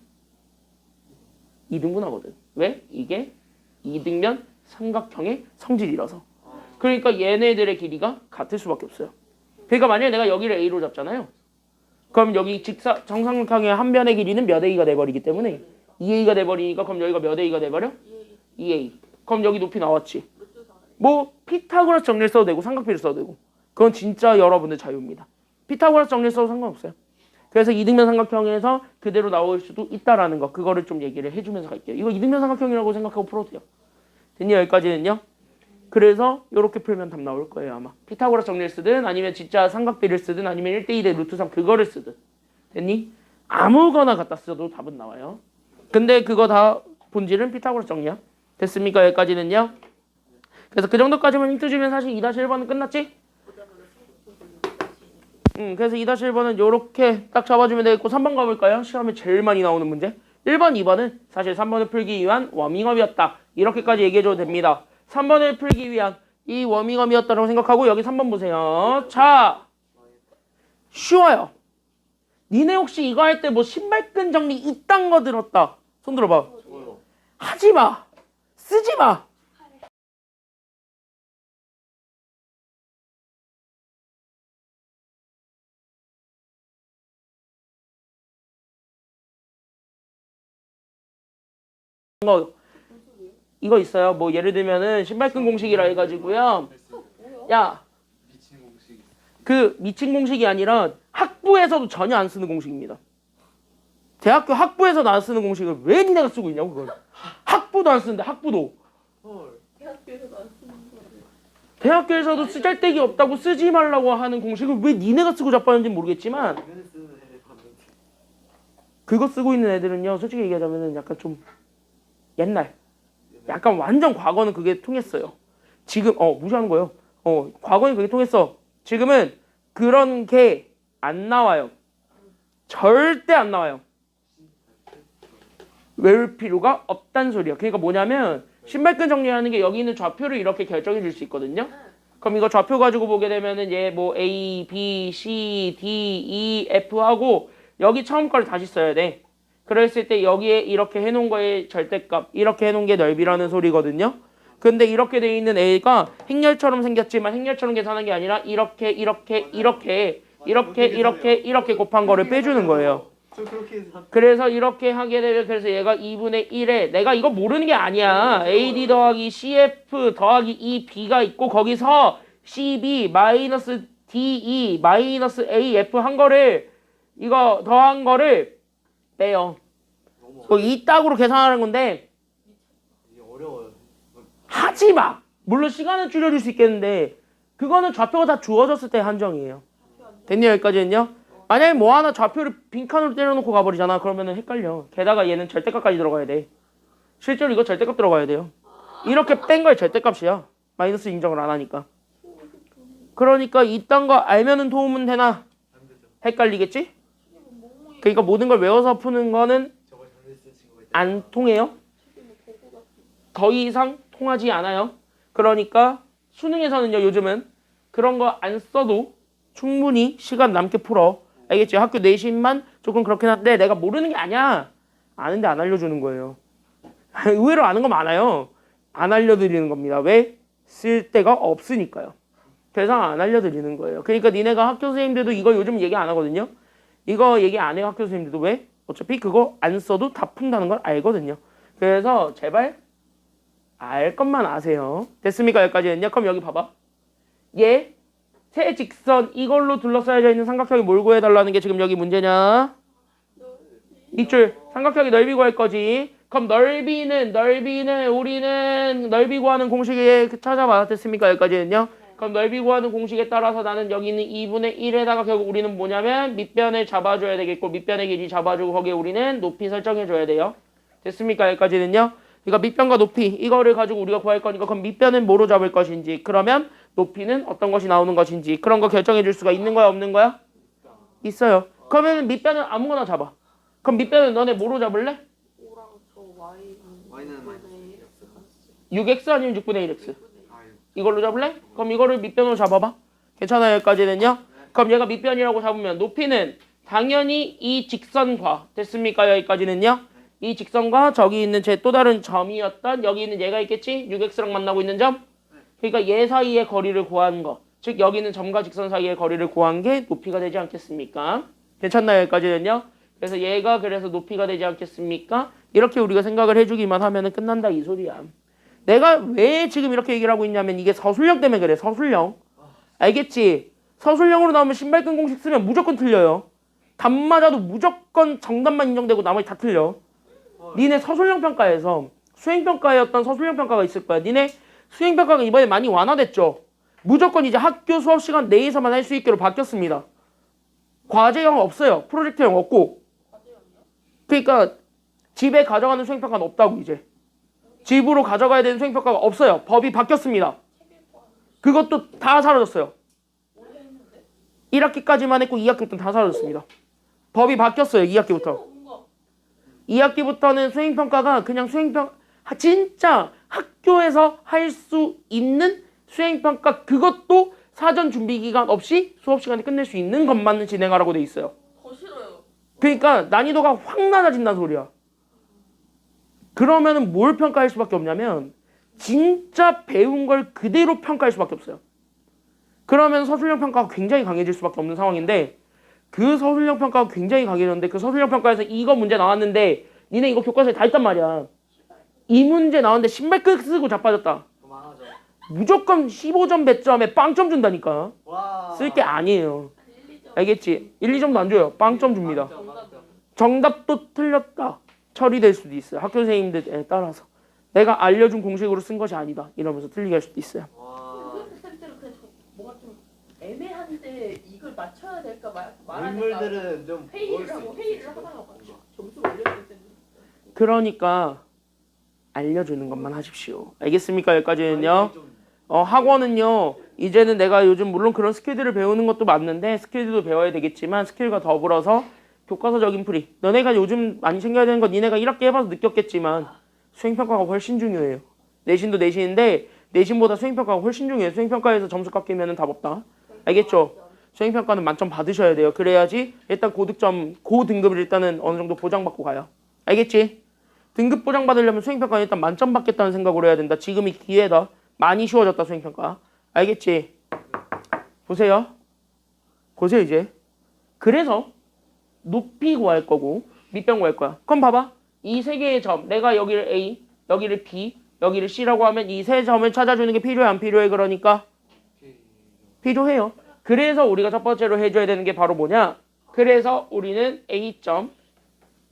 2등분 하거든. 왜? 이게 2등변 삼각형의 성질이라서. 그러니까 얘네들의 길이가 같을 수밖에 없어요. 그러니까 만약에 내가 여기를 A로 잡잖아요. 그럼 여기 정삼각형의 한 변의 길이는 몇 A가 돼버리기 때문에 2A가 돼버리니까 그럼 여기가 몇 A가 돼버려? 2A. 그럼 여기 높이 나왔지. 뭐 피타고라스 정리를 써도 되고 삼각비를 써도 되고 그건 진짜 여러분들 자유입니다. 피타고라스 정리를 써도 상관없어요. 그래서 이등변 삼각형에서 그대로 나올 수도 있다라는 거 그거를 좀 얘기를 해주면서 갈게요. 이거 이등변 삼각형이라고 생각하고 풀어도 돼요. 됐니? 여기까지는요. 그래서 이렇게 풀면 답 나올 거예요 아마. 피타고라스 정리를 쓰든 아니면 진짜 삼각비를 쓰든 아니면 1대2 대 루트 3 그거를 쓰든. 됐니? 아무거나 갖다 써도 답은 나와요. 근데 그거 다 본질은 피타고라스 정리야. 됐습니까? 여기까지는요. 그래서 그 정도까지만 힌트 주면 사실 2-1번은 끝났지? 그래서 2-1번은 이렇게 딱 잡아주면 되겠고 3번 가볼까요? 시험에 제일 많이 나오는 문제. 1번, 2번은 사실 3번을 풀기 위한 워밍업이었다. 이렇게까지 얘기해줘도 됩니다. 3번을 풀기 위한 이 워밍업이었다고 생각하고 여기 3번 보세요. 자, 쉬워요. 니네 혹시 이거 할 때 뭐 신발끈 정리 이딴 거 들었다. 손 들어봐. 하지 마. 쓰지 마. 이거 있어요. 뭐 예를 들면은 신발끈 공식이라 해가지고요. 야, 그 미친 공식이 아니라 학부에서도 전혀 안 쓰는 공식입니다. 대학교 학부에서도 안 쓰는 공식을 왜 니네가 쓰고 있냐고 그걸. 학부도 안 쓰는데 학부도. 대학교에서도 안 쓰는 거를. 대학교에서도 쓰잘데기 없다고 쓰지 말라고 하는 공식을 왜 니네가 쓰고 자빠졌는지 모르겠지만 그거 쓰고 있는 애들은요. 솔직히 얘기하자면 약간 좀 옛날. 약간 완전 과거는 그게 통했어요. 지금 무시하는 거예요. 과거는 그게 통했어. 지금은 그런 게 안 나와요. 절대 안 나와요. 외울 필요가 없단 소리야. 그러니까 뭐냐면 신발끈 정리하는 게 여기 있는 좌표를 이렇게 결정해 줄 수 있거든요. 그럼 이거 좌표 가지고 보게 되면은 얘 뭐 A, B, C, D, E, F 하고 여기 처음 거를 다시 써야 돼. 그랬을 때 여기에 이렇게 해놓은 거의 절대값 이렇게 해놓은 게 넓이라는 소리거든요. 근데 이렇게 돼 있는 A가 행렬처럼 생겼지만 행렬처럼 계산한 게 아니라 이렇게 곱한 거를 빼주는 거예요. 그래서 이렇게 하게 되면 그래서 얘가 2분의 1에 내가 이거 모르는 게 아니야. AD 더하기 CF 더하기 EB가 있고 거기서 CB 마이너스 DE 마이너스 AF 한 거를 이거 더한 거를 빼요. 이 딱으로 계산하는 건데 어려워요. 하지 마. 물론 시간은 줄여줄 수 있겠는데 그거는 좌표가 다 주어졌을 때 한정이에요. 됐냐 여기까지는요? 만약에 뭐 하나 좌표를 빈칸으로 때려놓고 가버리잖아. 그러면은 헷갈려. 게다가 얘는 절대값까지 들어가야 돼. 실제로 이거 절대값 들어가야 돼요. 이렇게 뺀 거의 절대값이야. 마이너스 인정을 안 하니까. 그러니까 이딴 거 알면은 도움은 되나? 안 되죠. 헷갈리겠지? 그러니까 모든 걸 외워서 푸는 거는 저거 잘못 쓰신 거 있죠. 안 통해요. 더 이상 통하지 않아요. 그러니까 수능에서는요, 요즘은 그런 거 안 써도 충분히 시간 남게 풀어. 알겠지? 학교 내신만 조금 그렇긴 한데 내가 모르는 게 아니야. 아는데 안 알려주는 거예요. 의외로 아는 거 많아요. 안 알려드리는 겁니다. 왜? 쓸 데가 없으니까요. 그래서 안 알려드리는 거예요. 그러니까 니네가 학교 선생님들도 이거 요즘 얘기 안 하거든요. 이거 얘기 안 해요. 학교 선생님들도. 왜? 어차피 그거 안 써도 다 푼다는 걸 알거든요. 그래서 제발 알 것만 아세요. 됐습니까? 여기까지는요. 그럼 여기 봐봐. 얘 세 직선 이걸로 둘러싸여져 있는 삼각형이 뭘 구해달라는 게 지금 여기 문제냐? 이줄 삼각형의 넓이 구할 거지. 그럼 넓이는 우리는 넓이 구하는 공식에 찾아봐. 됐습니까? 여기까지는요. 그럼 넓이 구하는 공식에 따라서 나는 여기 있는 2분의 1에다가 결국 우리는 뭐냐면 밑변을 잡아줘야 되겠고 밑변의 길이 잡아주고 거기에 우리는 높이 설정해줘야 돼요. 됐습니까? 여기까지는요. 그러니까 밑변과 높이 이거를 가지고 우리가 구할 거니까 그럼 밑변은 뭐로 잡을 것인지 그러면 높이는 어떤 것이 나오는 것인지 그런 거 결정해 줄 수가 있는 거야 없는 거야? 있어요. 그러면 밑변은 아무거나 잡아. 그럼 밑변은 너네 뭐로 잡을래? 5랑 저 Y는 마이너스 6x 아니면 6분의 1x? 아, 이걸로 잡을래? 그럼 이거를 밑변으로 잡아봐. 괜찮아요 여기까지는요? 그럼 얘가 밑변이라고 잡으면 높이는 당연히 이 직선과 됐습니까? 여기까지는요? 이 직선과 저기 있는 제 또 다른 점이었던 여기 있는 얘가 있겠지? 6x랑 만나고 있는 점? 그러니까 얘 사이의 거리를 구한 거. 즉 여기 있는 점과 직선 사이의 거리를 구한 게 높이가 되지 않겠습니까? 괜찮나요? 여기까지는요? 그래서 얘가 그래서 높이가 되지 않겠습니까? 이렇게 우리가 생각을 해주기만 하면 끝난다 이 소리야. 내가 왜 지금 이렇게 얘기를 하고 있냐면 이게 서술형 때문에 그래. 서술형. 알겠지? 서술형으로 나오면 신발끈 공식 쓰면 무조건 틀려요. 답 맞아도 무조건 정답만 인정되고 나머지 다 틀려. 니네 서술형 평가에서 수행평가에 어떤 서술형 평가가 있을 거야. 니네 수행평가가 이번에 많이 완화됐죠. 무조건 이제 학교 수업 시간 내에서만 할 수 있게로 바뀌었습니다. 과제형 없어요. 프로젝트형 없고. 그러니까 집에 가져가는 수행평가는 없다고 이제. 집으로 가져가야 되는 수행평가가 없어요. 법이 바뀌었습니다. 그것도 다 사라졌어요. 1학기까지만 했고 2학기부터는 다 사라졌습니다. 법이 바뀌었어요. 2학기부터. 2학기부터는 수행평가가 그냥 진짜 학교에서 할 수 있는 수행평가 그것도 사전 준비 기간 없이 수업 시간에 끝낼 수 있는 것만 진행하라고 돼 있어요. 더 싫어요. 그러니까 난이도가 확 낮아진다는 소리야. 그러면은 뭘 평가할 수밖에 없냐면 진짜 배운 걸 그대로 평가할 수밖에 없어요. 그러면 서술형 평가가 굉장히 강해질 수밖에 없는 상황인데 그 서술형 평가가 굉장히 강해졌는데 그 서술형 평가에서 이거 문제 나왔는데 니네 이거 교과서에 다 있단 말이야. 이 문제 나왔는데 신발끈 쓰고 자빠졌다. 그만하죠. 무조건 15점 배점에 빵점 준다니까. 와. 쓸 게 아니에요. 알겠지? 1, 2점도 안 줘요. 빵점 줍니다. 정답도 틀렸다. 처리될 수도 있어요. 학교 선생님들에 따라서. 내가 알려준 공식으로 쓴 것이 아니다. 이러면서 틀리게 할 수도 있어요. 와. 쌤들은 그냥 뭔가 좀 애매한데 이걸 맞춰야 될까 말아야 될까 인물들은 좀 회의를 하다가 점수를 올려야 될 때는 그러니까 알려주는 것만 하십시오. 알겠습니까? 여기까지는요. 학원은요. 이제는 내가 요즘 물론 그런 스킬들을 배우는 것도 맞는데 스킬들도 배워야 되겠지만 스킬과 더불어서 교과서적인 풀이. 너네가 요즘 많이 챙겨야 되는 건 니네가 1학기 해봐서 느꼈겠지만 수행평가가 훨씬 중요해요. 내신도 내신인데 내신보다 수행평가가 훨씬 중요해요. 수행평가에서 점수 깎이면 답 없다. 알겠죠? 수행평가는 만점 받으셔야 돼요. 그래야지 일단 고등급을 일단은 어느 정도 보장받고 가요. 알겠지? 등급 보장받으려면 수행평가는 일단 만점 받겠다는 생각으로 해야 된다. 지금이 기회다. 많이 쉬워졌다 수행평가. 알겠지? 보세요. 보세요 이제. 그래서 높이 구할 거고 밑변 구할 거야. 그럼 봐봐. 이 세 개의 점. 내가 여기를 A, 여기를 B, 여기를 C라고 하면 이 세 점을 찾아주는 게 필요해 안 필요해? 그러니까 필요해요. 그래서 우리가 첫 번째로 해줘야 되는 게 바로 뭐냐? 그래서 우리는 A점,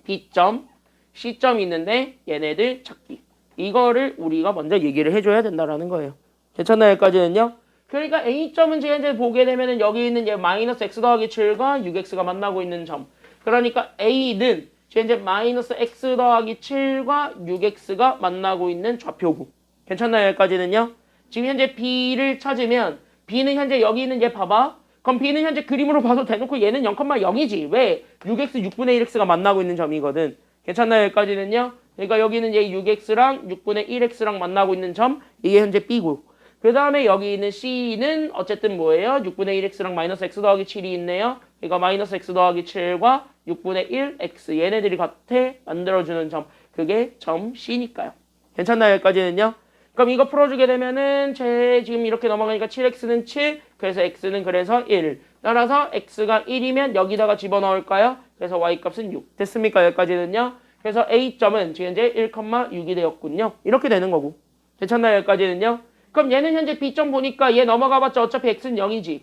B점, C점이 있는데 얘네들 찾기. 이거를 우리가 먼저 얘기를 해줘야 된다라는 거예요. 괜찮나요? 여기까지는요? 그러니까 A점은 제가 이제 보게 되면은 여기 있는 얘 마이너스 x 더하기 7과 6x가 만나고 있는 점. 그러니까 A는 제가 이제 마이너스 x 더하기 7과 6x가 만나고 있는 좌표구. 괜찮나요? 여기까지는요? 지금 현재 B를 찾으면 B는 현재 여기 있는 얘 봐봐. 그럼 B는 현재 그림으로 봐도 대놓고 얘는 0,0이지. 왜? 6x 6분의 1x가 만나고 있는 점이거든. 괜찮나요? 여기까지는요? 그러니까 여기는 얘 6x랑 6분의 1x랑 만나고 있는 점. 이게 현재 B고. 그 다음에 여기 있는 C는 어쨌든 뭐예요? 6분의 1x랑 마이너스 x 더하기 7이 있네요. 그러니까 마이너스 x 더하기 7과 6분의 1x 얘네들이 같아 만들어주는 점. 그게 점 C니까요. 괜찮나요? 여기까지는요? 그럼 이거 풀어주게 되면은 제 지금 이렇게 넘어가니까 7x는 7, 그래서 x는 그래서 1. 따라서 x가 1이면 여기다가 집어넣을까요? 그래서 y값은 6. 됐습니까? 여기까지는요? 그래서 a점은 지금 현재 1,6이 되었군요. 이렇게 되는 거고. 괜찮나요? 여기까지는요? 그럼 얘는 현재 b점 보니까 얘 넘어가봤자 어차피 x는 0이지.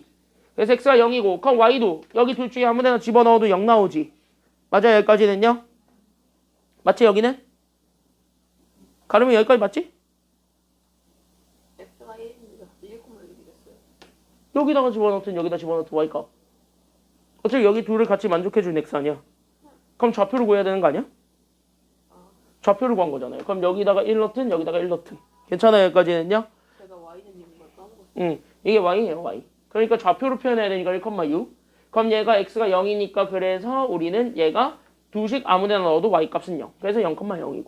그래서 x가 0이고 그럼 y도 여기 둘 중에 아무 데나 집어넣어도 0 나오지. 맞아요? 여기까지는요? 맞지 여기는? 가르면 여기까지 맞지? x가 1입니다. 1,6이 됐어요. 여기다가 집어넣든 여기다 집어넣든 y값. 어차피 여기 둘을 같이 만족해주는 x 아니야? 그럼 좌표를 구해야 되는 거 아니야? 좌표를 구한 거잖아요. 그럼 여기다가 1 넣든 여기다가 1 넣든. 괜찮아요? 여기까지는요? 제가 y는 있는 걸 까먹었어요. 이게 y예요, y. 그러니까 좌표로 표현해야 되니까 1,6. 그럼 얘가 x가 0이니까 그래서 우리는 얘가 두식 아무 데나 넣어도 y값은 0. 그래서 0,0이고.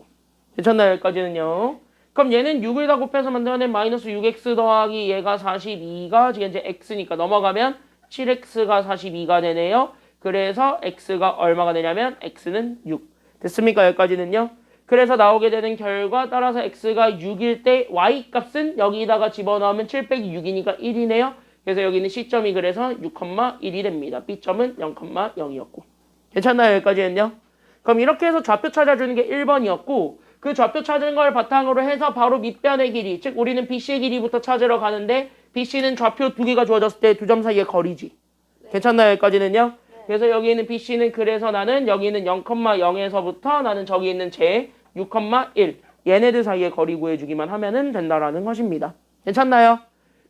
괜찮나요? 여기까지는요? 그럼 얘는 6을 다 곱해서 만들어낸 마이너스 6x 더하기 얘가 42가 지금 이제 x니까 넘어가면 7x가 42가 되네요. 그래서 x가 얼마가 되냐면 x는 6. 됐습니까? 여기까지는요? 그래서 나오게 되는 결과 따라서 x가 6일 때 y값은 여기다가 집어넣으면 7 빼기 6이니까 1이네요. 그래서 여기는 C점이 그래서 6,1이 됩니다. B점은 0,0이었고. 괜찮나요? 여기까지는요? 그럼 이렇게 해서 좌표 찾아주는 게 1번이었고 그 좌표 찾은 걸 바탕으로 해서 바로 밑변의 길이, 즉 우리는 BC의 길이부터 찾으러 가는데 BC는 좌표 두 개가 주어졌을 때 두 점 사이의 거리지. 괜찮나요? 여기까지는요? 그래서 여기 있는 BC는 그래서 나는 여기 있는 0,0에서부터 나는 저기 있는 제 6,1 얘네들 사이의 거리 구해주기만 하면은 된다라는 것입니다. 괜찮나요?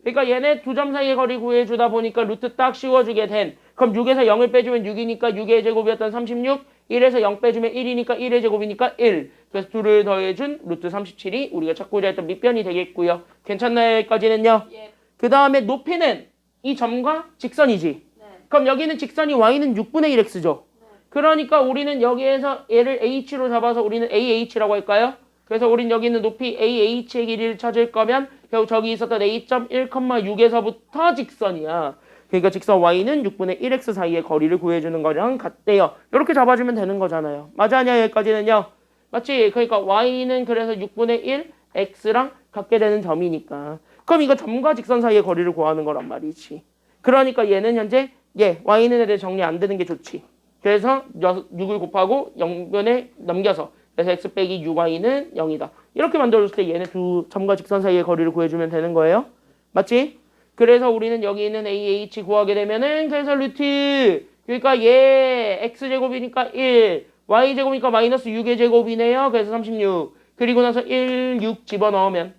그러니까 얘네 두 점 사이의 거리 구해주다 보니까 루트 딱 씌워주게 된 그럼 6에서 0을 빼주면 6이니까 6의 제곱이었던 36 1에서 0 빼주면 1이니까 1의 제곱이니까 1 그래서 둘을 더해준 루트 37이 우리가 찾고자 했던 밑변이 되겠고요. 괜찮나요? 여기까지는요? 예. 그 다음에 높이는 이 점과 직선이지. 네. 그럼 여기는 직선이 y는 6분의 1x죠. 그러니까 우리는 여기에서 얘를 h로 잡아서 우리는 ah라고 할까요? 그래서 우린 여기 있는 높이 ah의 길이를 찾을 거면 결국 저기 있었던 a점 1,6에서부터 직선이야. 그러니까 직선 y는 6분의 1x 사이의 거리를 구해주는 거랑 같대요. 이렇게 잡아주면 되는 거잖아요. 맞아 아니야? 여기까지는요? 맞지? 그러니까 y는 그래서 6분의 1 x랑 같게 되는 점이니까. 그럼 이거 점과 직선 사이의 거리를 구하는 거란 말이지. 그러니까 얘는 현재 y는 애들 정리 안 되는 게 좋지. 그래서 6을 곱하고 0변에 넘겨서 그래서 x 빼기 6y는 0이다. 이렇게 만들어줬을 때 얘네 두 점과 직선 사이의 거리를 구해주면 되는 거예요. 맞지? 그래서 우리는 여기 있는 AH 구하게 되면은 그래서 루트 그러니까 얘 x제곱이니까 1 y제곱이니까 마이너스 6의 제곱이네요. 그래서 36 그리고 나서 1, 6 집어넣으면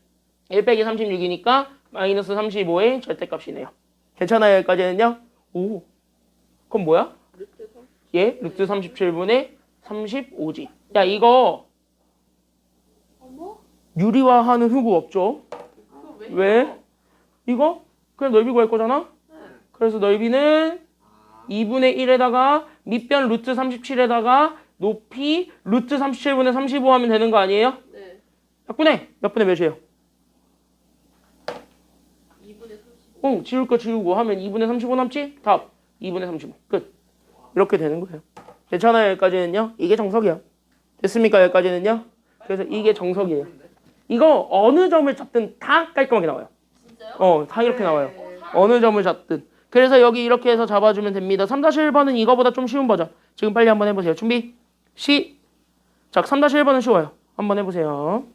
1 빼기 36이니까 마이너스 35의 절대값이네요. 괜찮아요? 여기까지는요? 오 그럼 뭐야? 루트 3. 예? 루트 37분의 35지. 야 이거 어머? 유리화하는 흑우 없죠? 그거 왜? 왜? 이거? 그냥 넓이 구할 거잖아? 그래서 넓이는 2분의 1에다가 밑변 루트 37에다가 높이 루트 37분의 35 하면 되는 거 아니에요? 네. 몇 분의? 몇 분의 몇이에요? 2분의 35. 지울 거 지우고 하면 2분의 35 남지? 답 2분의 35 끝. 이렇게 되는 거예요. 괜찮아요? 여기까지는요? 이게 정석이야. 됐습니까? 여기까지는요? 그래서 이게 정석이에요. 이거 어느 점을 잡든 다 깔끔하게 나와요. 진짜요? 다 이렇게 나와요. 네. 어느 점을 잡든. 그래서 여기 이렇게 해서 잡아주면 됩니다. 3-1번은 이거보다 좀 쉬운 버전. 지금 빨리 한번 해보세요. 준비, 시작. 3-1번은 쉬워요. 한번 해보세요.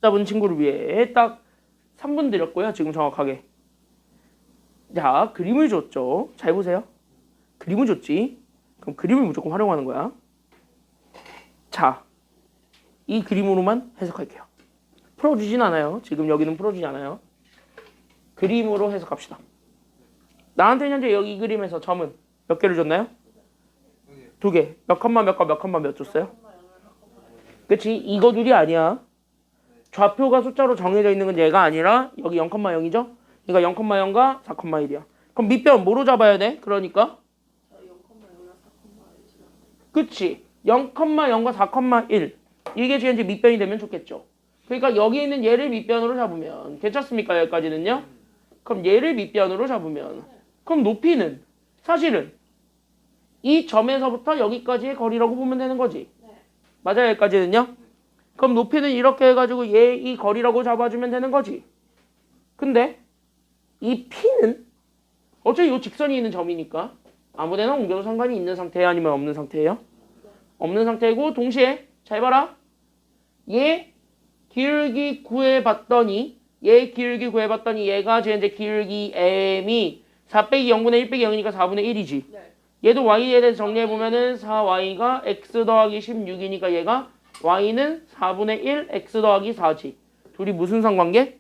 잡은 친구를 위해 딱 3분 드렸고요. 지금 정확하게. 자, 그림을 줬죠. 잘 보세요. 그림을 줬지. 그럼 그림을 무조건 활용하는 거야. 자, 이 그림으로만 해석할게요. 풀어주진 않아요. 지금 여기는 풀어주지 않아요. 그림으로 해석합시다. 나한테 현재 여기 이 그림에서 점은 몇 개를 줬나요? 2개. 몇 컴마 몇 컴마 몇 줬어요? 그치? 이거 둘이 아니야. 좌표가 숫자로 정해져 있는 건 얘가 아니라 여기 0,0이죠? 그러니까 0,0과 4,1이야. 그럼 밑변 뭐로 잡아야 돼? 그러니까 그치? 0,0과 4,1 이게 현재 밑변이 되면 좋겠죠. 그러니까 여기 있는 얘를 밑변으로 잡으면 괜찮습니까? 여기까지는요? 그럼 얘를 밑변으로 잡으면 그럼 높이는 사실은 이 점에서부터 여기까지의 거리라고 보면 되는 거지. 맞아요? 여기까지는요? 그럼 높이는 이렇게 해가지고 얘 이 거리라고 잡아주면 되는 거지. 근데 이 P는 어차피 이 직선이 있는 점이니까 아무데나 옮겨도 상관이 있는 상태야 아니면 없는 상태예요? 없는 상태고 동시에 잘 봐라. 얘 기울기 구해봤더니 얘가 이제 기울기 m이 4 빼기 0분의 1 빼기 0이니까 4분의 1이지. 얘도 y에 대해서 정리해보면은 4y가 x 더하기 16이니까 얘가 y는 4분의 1 x 더하기 4지. 둘이 무슨 상관계?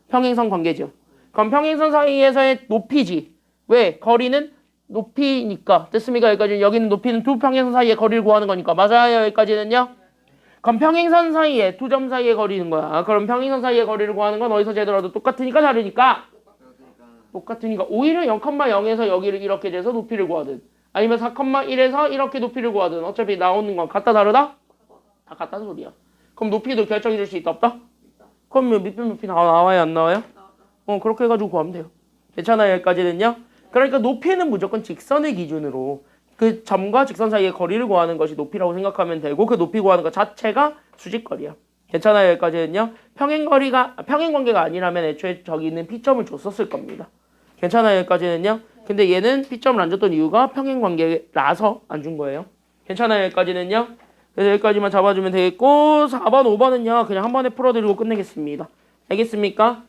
평행선 관계죠. 그럼 평행선 사이에서의 높이지. 왜? 거리는 높이니까. 됐습니까? 여기까지. 여기는 높이는 두 평행선 사이의 거리를 구하는 거니까. 맞아요? 여기까지는요? 그럼 평행선 사이에 두 점 사이의 거리는 거야. 그럼 평행선 사이의 거리를 구하는 건 어디서 재더라도 똑같으니까 다르니까. 똑같으니까 오히려 0,0에서 여기를 이렇게 돼서 높이를 구하든 아니면 4,1에서 이렇게 높이를 구하든 어차피 나오는 건 같다 다르다? 다 같다는 소리야. 그럼 높이도 결정해 줄 수 있다 없다? 그럼 밑변 높이 나와요 안 나와요? 그렇게 해가지고 구하면 돼요. 괜찮아요 여기까지는요? 그러니까 높이는 무조건 직선을 기준으로 그 점과 직선 사이의 거리를 구하는 것이 높이라고 생각하면 되고 그 높이 구하는 것 자체가 수직거리야. 괜찮아요 여기까지는요? 평행관계가 아니라면 애초에 저기 있는 P점을 줬었을 겁니다. 괜찮아요 여기까지는요? 근데 얘는 P점을 안 줬던 이유가 평행관계라서 안 준 거예요. 괜찮아요 여기까지는요? 그래서 여기까지만 잡아주면 되겠고 4번 5번은요 그냥 한 번에 풀어드리고 끝내겠습니다. 알겠습니까?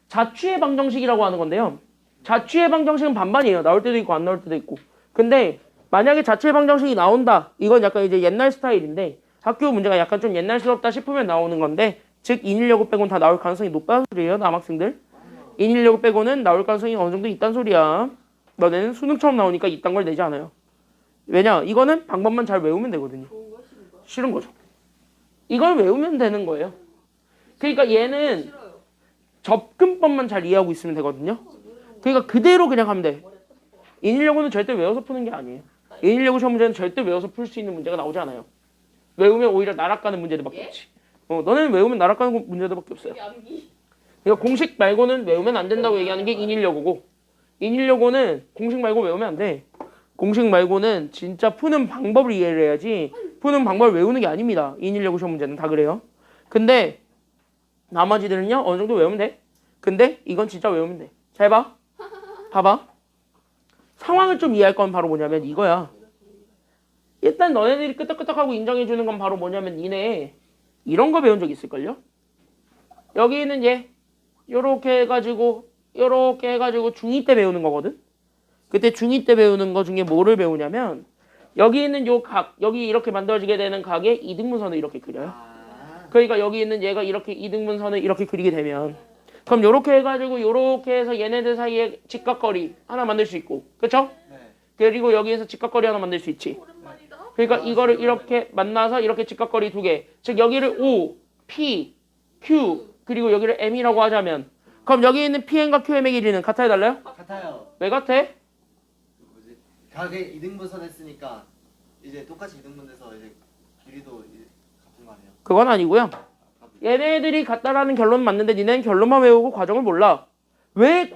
자취의 방정식이라고 하는 건데요. 자취의 방정식은 반반이에요. 나올 때도 있고 안 나올 때도 있고. 근데 만약에 자취의 방정식이 나온다. 이건 약간 이제 옛날 스타일인데 학교 문제가 약간 좀 옛날스럽다 싶으면 나오는 건데 즉 인일여고 빼고는 다 나올 가능성이 높다는 소리예요. 남학생들. 인일여고 빼고는 나올 가능성이 어느 정도 있다는 소리야. 너네는 수능 처음 나오니까 이딴 걸 내지 않아요. 왜냐? 이거는 방법만 잘 외우면 되거든요. 싫은 거죠. 이걸 외우면 되는 거예요. 그러니까 얘는 접근법만 잘 이해하고 있으면 되거든요. 그러니까 그대로 그냥 하면 돼. 인일여고는 절대 외워서 푸는 게 아니에요. 인일여고 시험 문제는 절대 외워서 풀 수 있는 문제가 나오지 않아요. 외우면 오히려 날아가는 문제들밖에 없지. 너네는 외우면 날아가는 문제들밖에 없어요. 그러니까 공식 말고는 외우면 안 된다고 얘기하는 게 인일여고고 인일여고는 공식 말고 외우면 안 돼. 공식 말고는 진짜 푸는 방법을 이해를 해야지 푸는 방법을 외우는 게 아닙니다. 인일여고 시험 문제는 다 그래요. 근데 나머지들은요 어느 정도 외우면 돼. 근데 이건 진짜 외우면 돼. 잘 봐. 봐봐. 상황을 좀 이해할 건 바로 뭐냐면 이거야. 일단 너네들이 끄떡끄떡하고 인정해주는 건 바로 뭐냐면 니네 이런 거 배운 적 있을걸요? 여기는 얘 요렇게 해가지고 중2 때 배우는 거거든? 그때 중2 때 배우는 거 중에 뭐를 배우냐면 여기 있는 요 각, 여기 이렇게 만들어지게 되는 각의 이등분선을 이렇게 그려요. 그러니까 여기 있는 얘가 이렇게 이등분선을 이렇게 그리게 되면 그럼 요렇게 해가지고 요렇게 해서 얘네들 사이에 직각거리 하나 만들 수 있고 그쵸? 네. 그리고 여기에서 직각거리 하나 만들 수 있지. 그러니까 이거를 이렇게 만나서 이렇게 직각거리 두 개. 즉 여기를 O, P, Q 그리고 여기를 M이라고 하자면 그럼 여기 있는 PM과 QM의 길이는 같아요 달라요? 같아요. 왜 같아? 뭐지? 각의 이등분선 했으니까 이제 똑같이 이등분돼서 이제 길이도 이제 같은 거 아니에요? 그건 아니고요. 얘네들이 같다라는 결론은 맞는데 니네는 결론만 외우고 과정을 몰라. 왜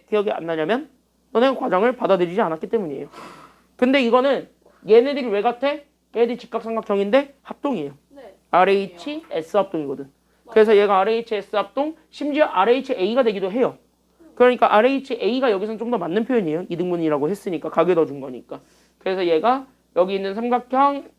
기억이 안 나냐면 너네는 과정을 받아들이지 않았기 때문이에요. 근데 이거는 얘네들이 왜 같아? 얘네들이 직각삼각형인데 합동이에요. RH, S 합동이거든. 그래서 얘가 RH, S 합동, 심지어 RHA가 되기도 해요. 그러니까 RHA가 여기서는 좀 더 맞는 표현이에요. 이등분이라고 했으니까 각을 넣어준 거니까. 그래서 얘가 여기 있는 삼각형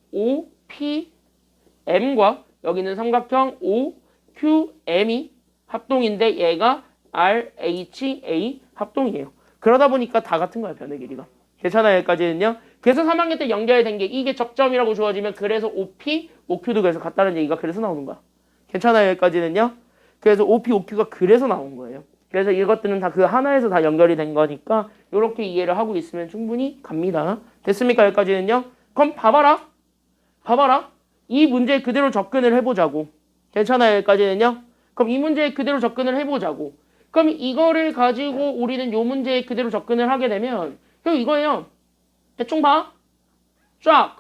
OPM과 여기는 삼각형 OQM이 합동인데 얘가 RHA 합동이에요. 그러다 보니까 다 같은 거야, 변의 길이가. 괜찮아요, 여기까지는요. 그래서 3학년 때 연결된 게 이게 접점이라고 주어지면 그래서 OP, OQ도 그래서 같다는 얘기가 그래서 나오는 거야. 괜찮아요, 여기까지는요. 그래서 OP, OQ가 그래서 나온 거예요. 그래서 이것들은 다 그 하나에서 다 연결이 된 거니까 이렇게 이해를 하고 있으면 충분히 갑니다. 됐습니까, 여기까지는요. 그럼 봐봐라. 이 문제에 그대로 접근을 해보자고. 괜찮아요, 여기까지는요. 그럼 이 문제에 그대로 접근을 해보자고. 그럼 이거를 가지고 우리는 요 문제에 그대로 접근을 하게 되면 이거예요. 대충 봐. 쫙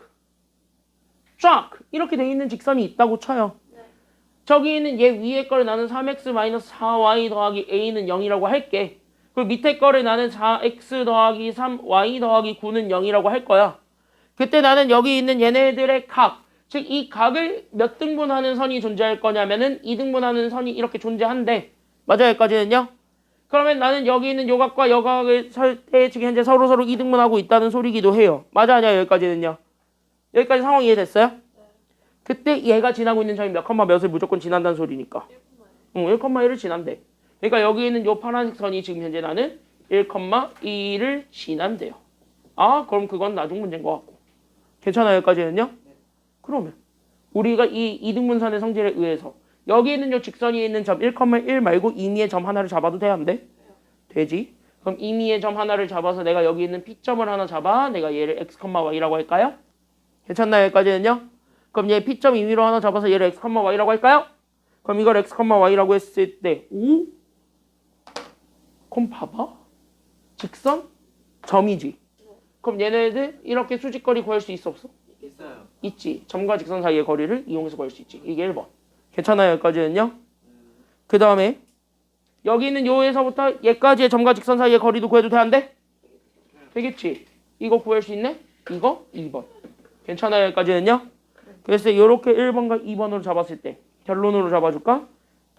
이렇게 돼 있는 직선이 있다고 쳐요. 저기 있는 얘 위에 거를 나는 3x-4y 더하기 a는 0이라고 할게. 그리고 밑에 거를 나는 4x 더하기 3y 더하기 9는 0이라고 할 거야. 그때 나는 여기 있는 얘네들의 각, 즉 이 각을 몇 등분하는 선이 존재할 거냐면은 2등분하는 선이 이렇게 존재한대. 맞아요, 여기까지는요? 그러면 나는 여기 있는 요 각과 요 각을 설 때 지금 현재 서로 2등분하고 있다는 소리기도 해요. 맞아, 아니야, 여기까지는요? 여기까지 상황 이해됐어요? 그때 얘가 지나고 있는 점이 몇 컴마 몇을 무조건 지난다는 소리니까. 1,1을 지난대. 그러니까 여기 있는 요 파란색 선이 지금 현재 나는 1,2를 지난대요. 아, 그럼 그건 나중 문제인 것 같고. 괜찮아요, 여기까지는요? 그러면 우리가 이 2등분선의 성질에 의해서 여기 있는 요 직선이 있는 점 1,1 말고 임의의 점 하나를 잡아도 돼, 안 돼? 되지. 그럼 임의의 점 하나를 잡아서 내가 여기 있는 P점을 하나 잡아. 내가 얘를 x, y라고 할까요? 괜찮나요, 여기까지는요? 그럼 얘 P점 임의로 하나 잡아서 얘를 x, y라고 할까요? 그럼 이걸 x, y라고 했을 때 오? 그럼 봐봐. 직선? 점이지. 그럼 얘네들 이렇게 수직거리 구할 수 있어, 없어? 있어요. 있지. 점과 직선 사이의 거리를 이용해서 구할 수 있지. 이게 1번. 괜찮아요, 여기까지는요? 그 다음에 여기 있는 요에서부터 얘까지의 점과 직선 사이의 거리도 구해도 돼, 안 돼? 되겠지. 이거 구할 수 있네? 이거 2번. 괜찮아요, 여기까지는요? 그래서 이렇게 1번과 2번으로 잡았을 때 결론으로 잡아줄까?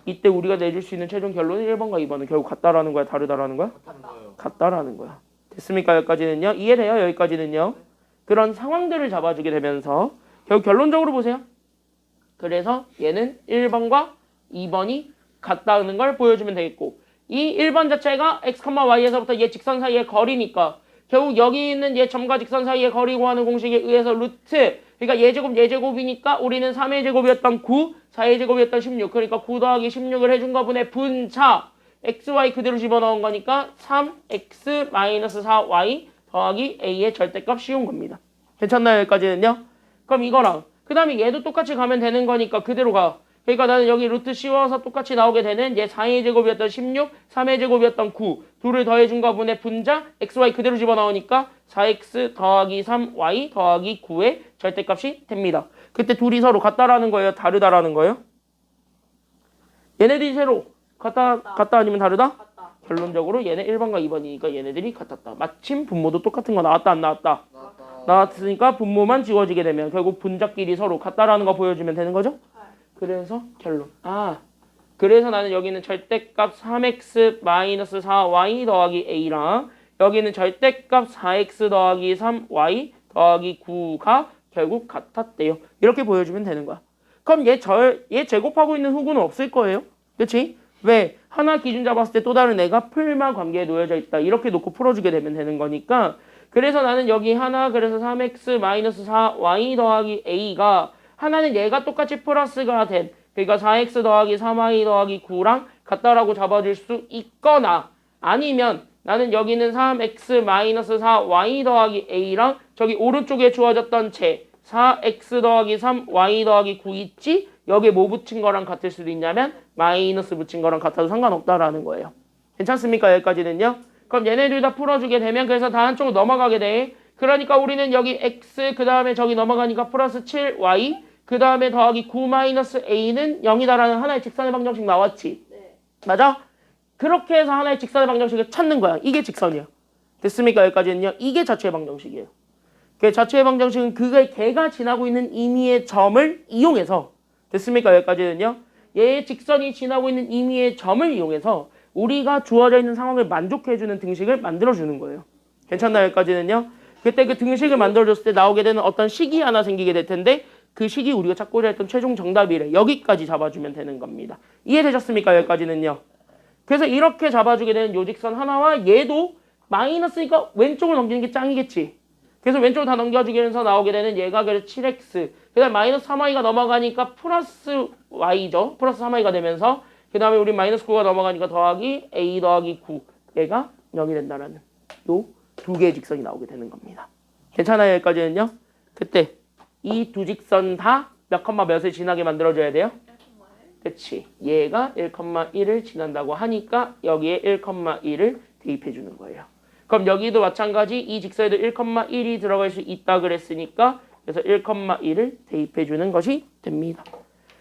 이때 우리가 내줄 수 있는 최종 결론은 1번과 2번은 결국 같다라는 거야, 다르다라는 거야? 같다는 거예요. 같다라는 거야. 됐습니까, 여기까지는요? 이해돼요, 여기까지는요? 그런 상황들을 잡아주게 되면서 결국 결론적으로 보세요. 그래서 얘는 1번과 2번이 같다는 걸 보여주면 되겠고, 이 1번 자체가 x, y에서부터 얘 직선 사이의 거리니까 결국 여기 있는 얘 점과 직선 사이의 거리 구하는 공식에 의해서 루트, 그러니까 얘제곱이니까 우리는 3의 제곱이었던 9, 4의 제곱이었던 16, 그러니까 9 더하기 16을 해준 거분의 분차, x, y 그대로 집어넣은 거니까 3x-4y 더하기 a의 절대값 씌운 겁니다. 괜찮나요, 여기까지는요? 그럼 이거랑 그 다음에 얘도 똑같이 가면 되는 거니까 그대로 가. 그러니까 나는 여기 루트 씌워서 똑같이 나오게 되는 얘 4의 제곱이었던 16, 3의 제곱이었던 9 둘을 더해준 거분의 분자 xy 그대로 집어넣으니까 4x 더하기 3y 더하기 9의 절대값이 됩니다. 그때 둘이 서로 같다라는 거예요, 다르다라는 거예요? 얘네들이 서로 같다 아니면 다르다? 같다. 결론적으로 얘네 1번과 2번이니까 얘네들이 같았다. 마침 분모도 똑같은 거 나왔다, 안 나왔다? 나왔다. 나왔으니까 분모만 지워지게 되면 결국 분자끼리 서로 같다라는 거 보여주면 되는 거죠? 그래서 결론. 그래서 나는 여기는 절대값 3x-4y 더하기 a랑 여기는 절대값 4x 더하기 3y 더하기 9가 결국 같았대요. 이렇게 보여주면 되는 거야. 그럼 얘 제곱하고 있는 후구는 없을 거예요. 그치? 왜? 하나 기준 잡았을 때 또 다른 애가 풀마 관계에 놓여져 있다. 이렇게 놓고 풀어주게 되면 되는 거니까 그래서 나는 여기 하나 그래서 3x-4y 더하기 a가 하나는 얘가 똑같이 플러스가 된 그러니까 4x 더하기 3y 더하기 9랑 같다라고 잡아줄 수 있거나 아니면 나는 여기는 3x-4y 더하기 a랑 저기 오른쪽에 주어졌던 제 4x 더하기 3y 더하기 9 있지? 여기에 뭐 붙인 거랑 같을 수도 있냐면 마이너스 붙인 거랑 같아도 상관없다라는 거예요. 괜찮습니까? 여기까지는요? 그럼 얘네들 다 풀어주게 되면 그래서 다 한쪽으로 넘어가게 돼. 그러니까 우리는 여기 x 그 다음에 저기 넘어가니까 플러스 7y 그 다음에 더하기 9 마이너스 a는 0이다라는 하나의 직선의 방정식 나왔지. 네. 맞아? 그렇게 해서 하나의 직선의 방정식을 찾는 거야. 이게 직선이야. 됐습니까? 여기까지는요. 이게 자체의 방정식이에요. 그 자체의 방정식은 걔가 지나고 있는 임의의 점을 이용해서 됐습니까? 여기까지는요. 얘의 직선이 지나고 있는 임의의 점을 이용해서 우리가 주어져 있는 상황을 만족해주는 등식을 만들어주는 거예요. 괜찮나요? 여기까지는요. 그때 그 등식을 만들어줬을 때 나오게 되는 어떤 식이 하나 생기게 될 텐데 그 식이 우리가 찾고자 했던 최종 정답이래. 여기까지 잡아주면 되는 겁니다. 이해되셨습니까? 여기까지는요. 그래서 이렇게 잡아주게 되는 요직선 하나와 얘도 마이너스니까 왼쪽을 넘기는 게 짱이겠지. 그래서 왼쪽을 다 넘겨주면서 나오게 되는 얘가 그래서 7x. 그 다음에 마이너스 3y가 넘어가니까 플러스 y죠. 플러스 3y가 되면서 그 다음에 우리 마이너스 9가 넘어가니까 더하기 a 더하기 9. 얘가 0이 된다라는 요 두 개의 직선이 나오게 되는 겁니다. 괜찮아요? 여기까지는요. 그때 이 두 직선 다 몇 컴마 몇을 지나게 만들어줘야 돼요? 그치. 얘가 1,1을 지난다고 하니까 여기에 1,1을 대입해 주는 거예요. 그럼 여기도 마찬가지 이 직선에도 1,1이 들어갈 수 있다 그랬으니까 그래서 1,1을 대입해 주는 것이 됩니다.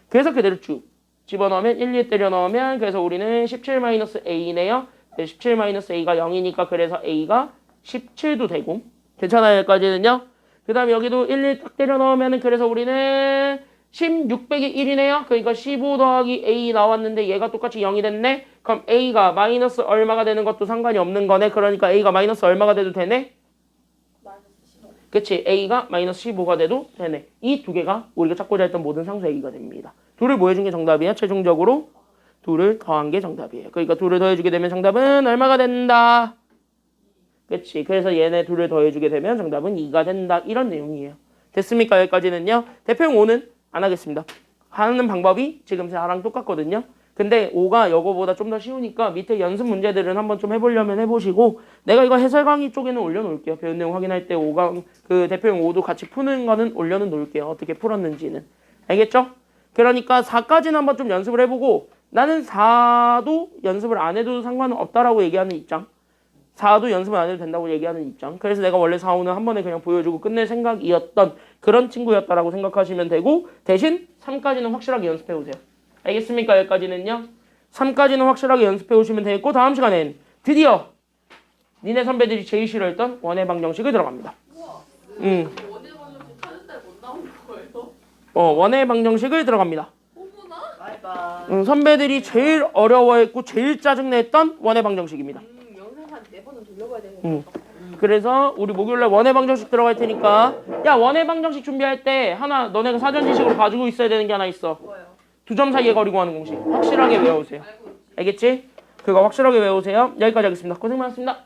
그래서 그대로 쭉 집어넣으면 1, 2 때려 넣으면 그래서 우리는 17-a네요. 17-a가 0이니까 그래서 a가 17도 되고 괜찮아요? 여기까지는요. 그 다음에 여기도 1, 1 딱 때려 넣으면 그래서 우리는 16 빼기 1이네요. 그러니까 15 더하기 a 나왔는데 얘가 똑같이 0이 됐네. 그럼 a가 마이너스 얼마가 되는 것도 상관이 없는 거네. 그러니까 a가 마이너스 얼마가 돼도 되네. 그치. a가 마이너스 15가 돼도 되네. 이 두 개가 우리가 찾고자 했던 모든 상수 a가 됩니다. 둘을 뭐 해준 게 정답이에요? 최종적으로 둘을 더한 게 정답이에요. 그러니까 둘을 더해주게 되면 정답은 얼마가 된다. 그치. 그래서 얘네 둘을 더해주게 되면 정답은 2가 된다. 이런 내용이에요. 됐습니까? 여기까지는요. 대표형 5는 안 하겠습니다. 하는 방법이 지금 4랑 똑같거든요. 근데 5가 이거보다 좀 더 쉬우니까 밑에 연습 문제들은 한번 좀 해보려면 해보시고 내가 이거 해설 강의 쪽에는 올려놓을게요. 배운 내용 확인할 때 5강 그 대표형 5도 같이 푸는 거는 올려는 놓을게요. 어떻게 풀었는지는. 알겠죠? 그러니까 4까지는 한번 좀 연습을 해보고 나는 4도 연습을 안 해도 상관은 없다라고 얘기하는 입장. 4도 연습을 안 해도 된다고 얘기하는 입장. 그래서 내가 원래 4, 5는 한 번에 그냥 보여주고 끝낼 생각이었던 그런 친구였다라고 생각하시면 되고 대신 3까지는 확실하게 연습해 오세요. 알겠습니까? 여기까지는요. 3까지는 확실하게 연습해 오시면 되겠고 다음 시간엔 드디어 니네 선배들이 제일 싫어했던 원의 방정식을 들어갑니다. 원의 방정식 찾은 데못 나오는 거예요? 원의 방정식을 들어갑니다. 어머나? 바이바이. 선배들이 제일 어려워했고 제일 짜증냈던 원의 방정식입니다. 영상 한 4번은 돌려봐야 되겠다. 그래서 우리 목요일날 원의 방정식 들어갈 테니까 야 원의 방정식 준비할 때 하나 너네가 사전 지식으로 봐주고 있어야 되는 게 하나 있어. 뭐예요? 두 점 사이에 거리고 하는 공식 확실하게 외우세요. 알고 있지. 알겠지? 그거 확실하게 외우세요. 여기까지 하겠습니다. 고생 많았습니다.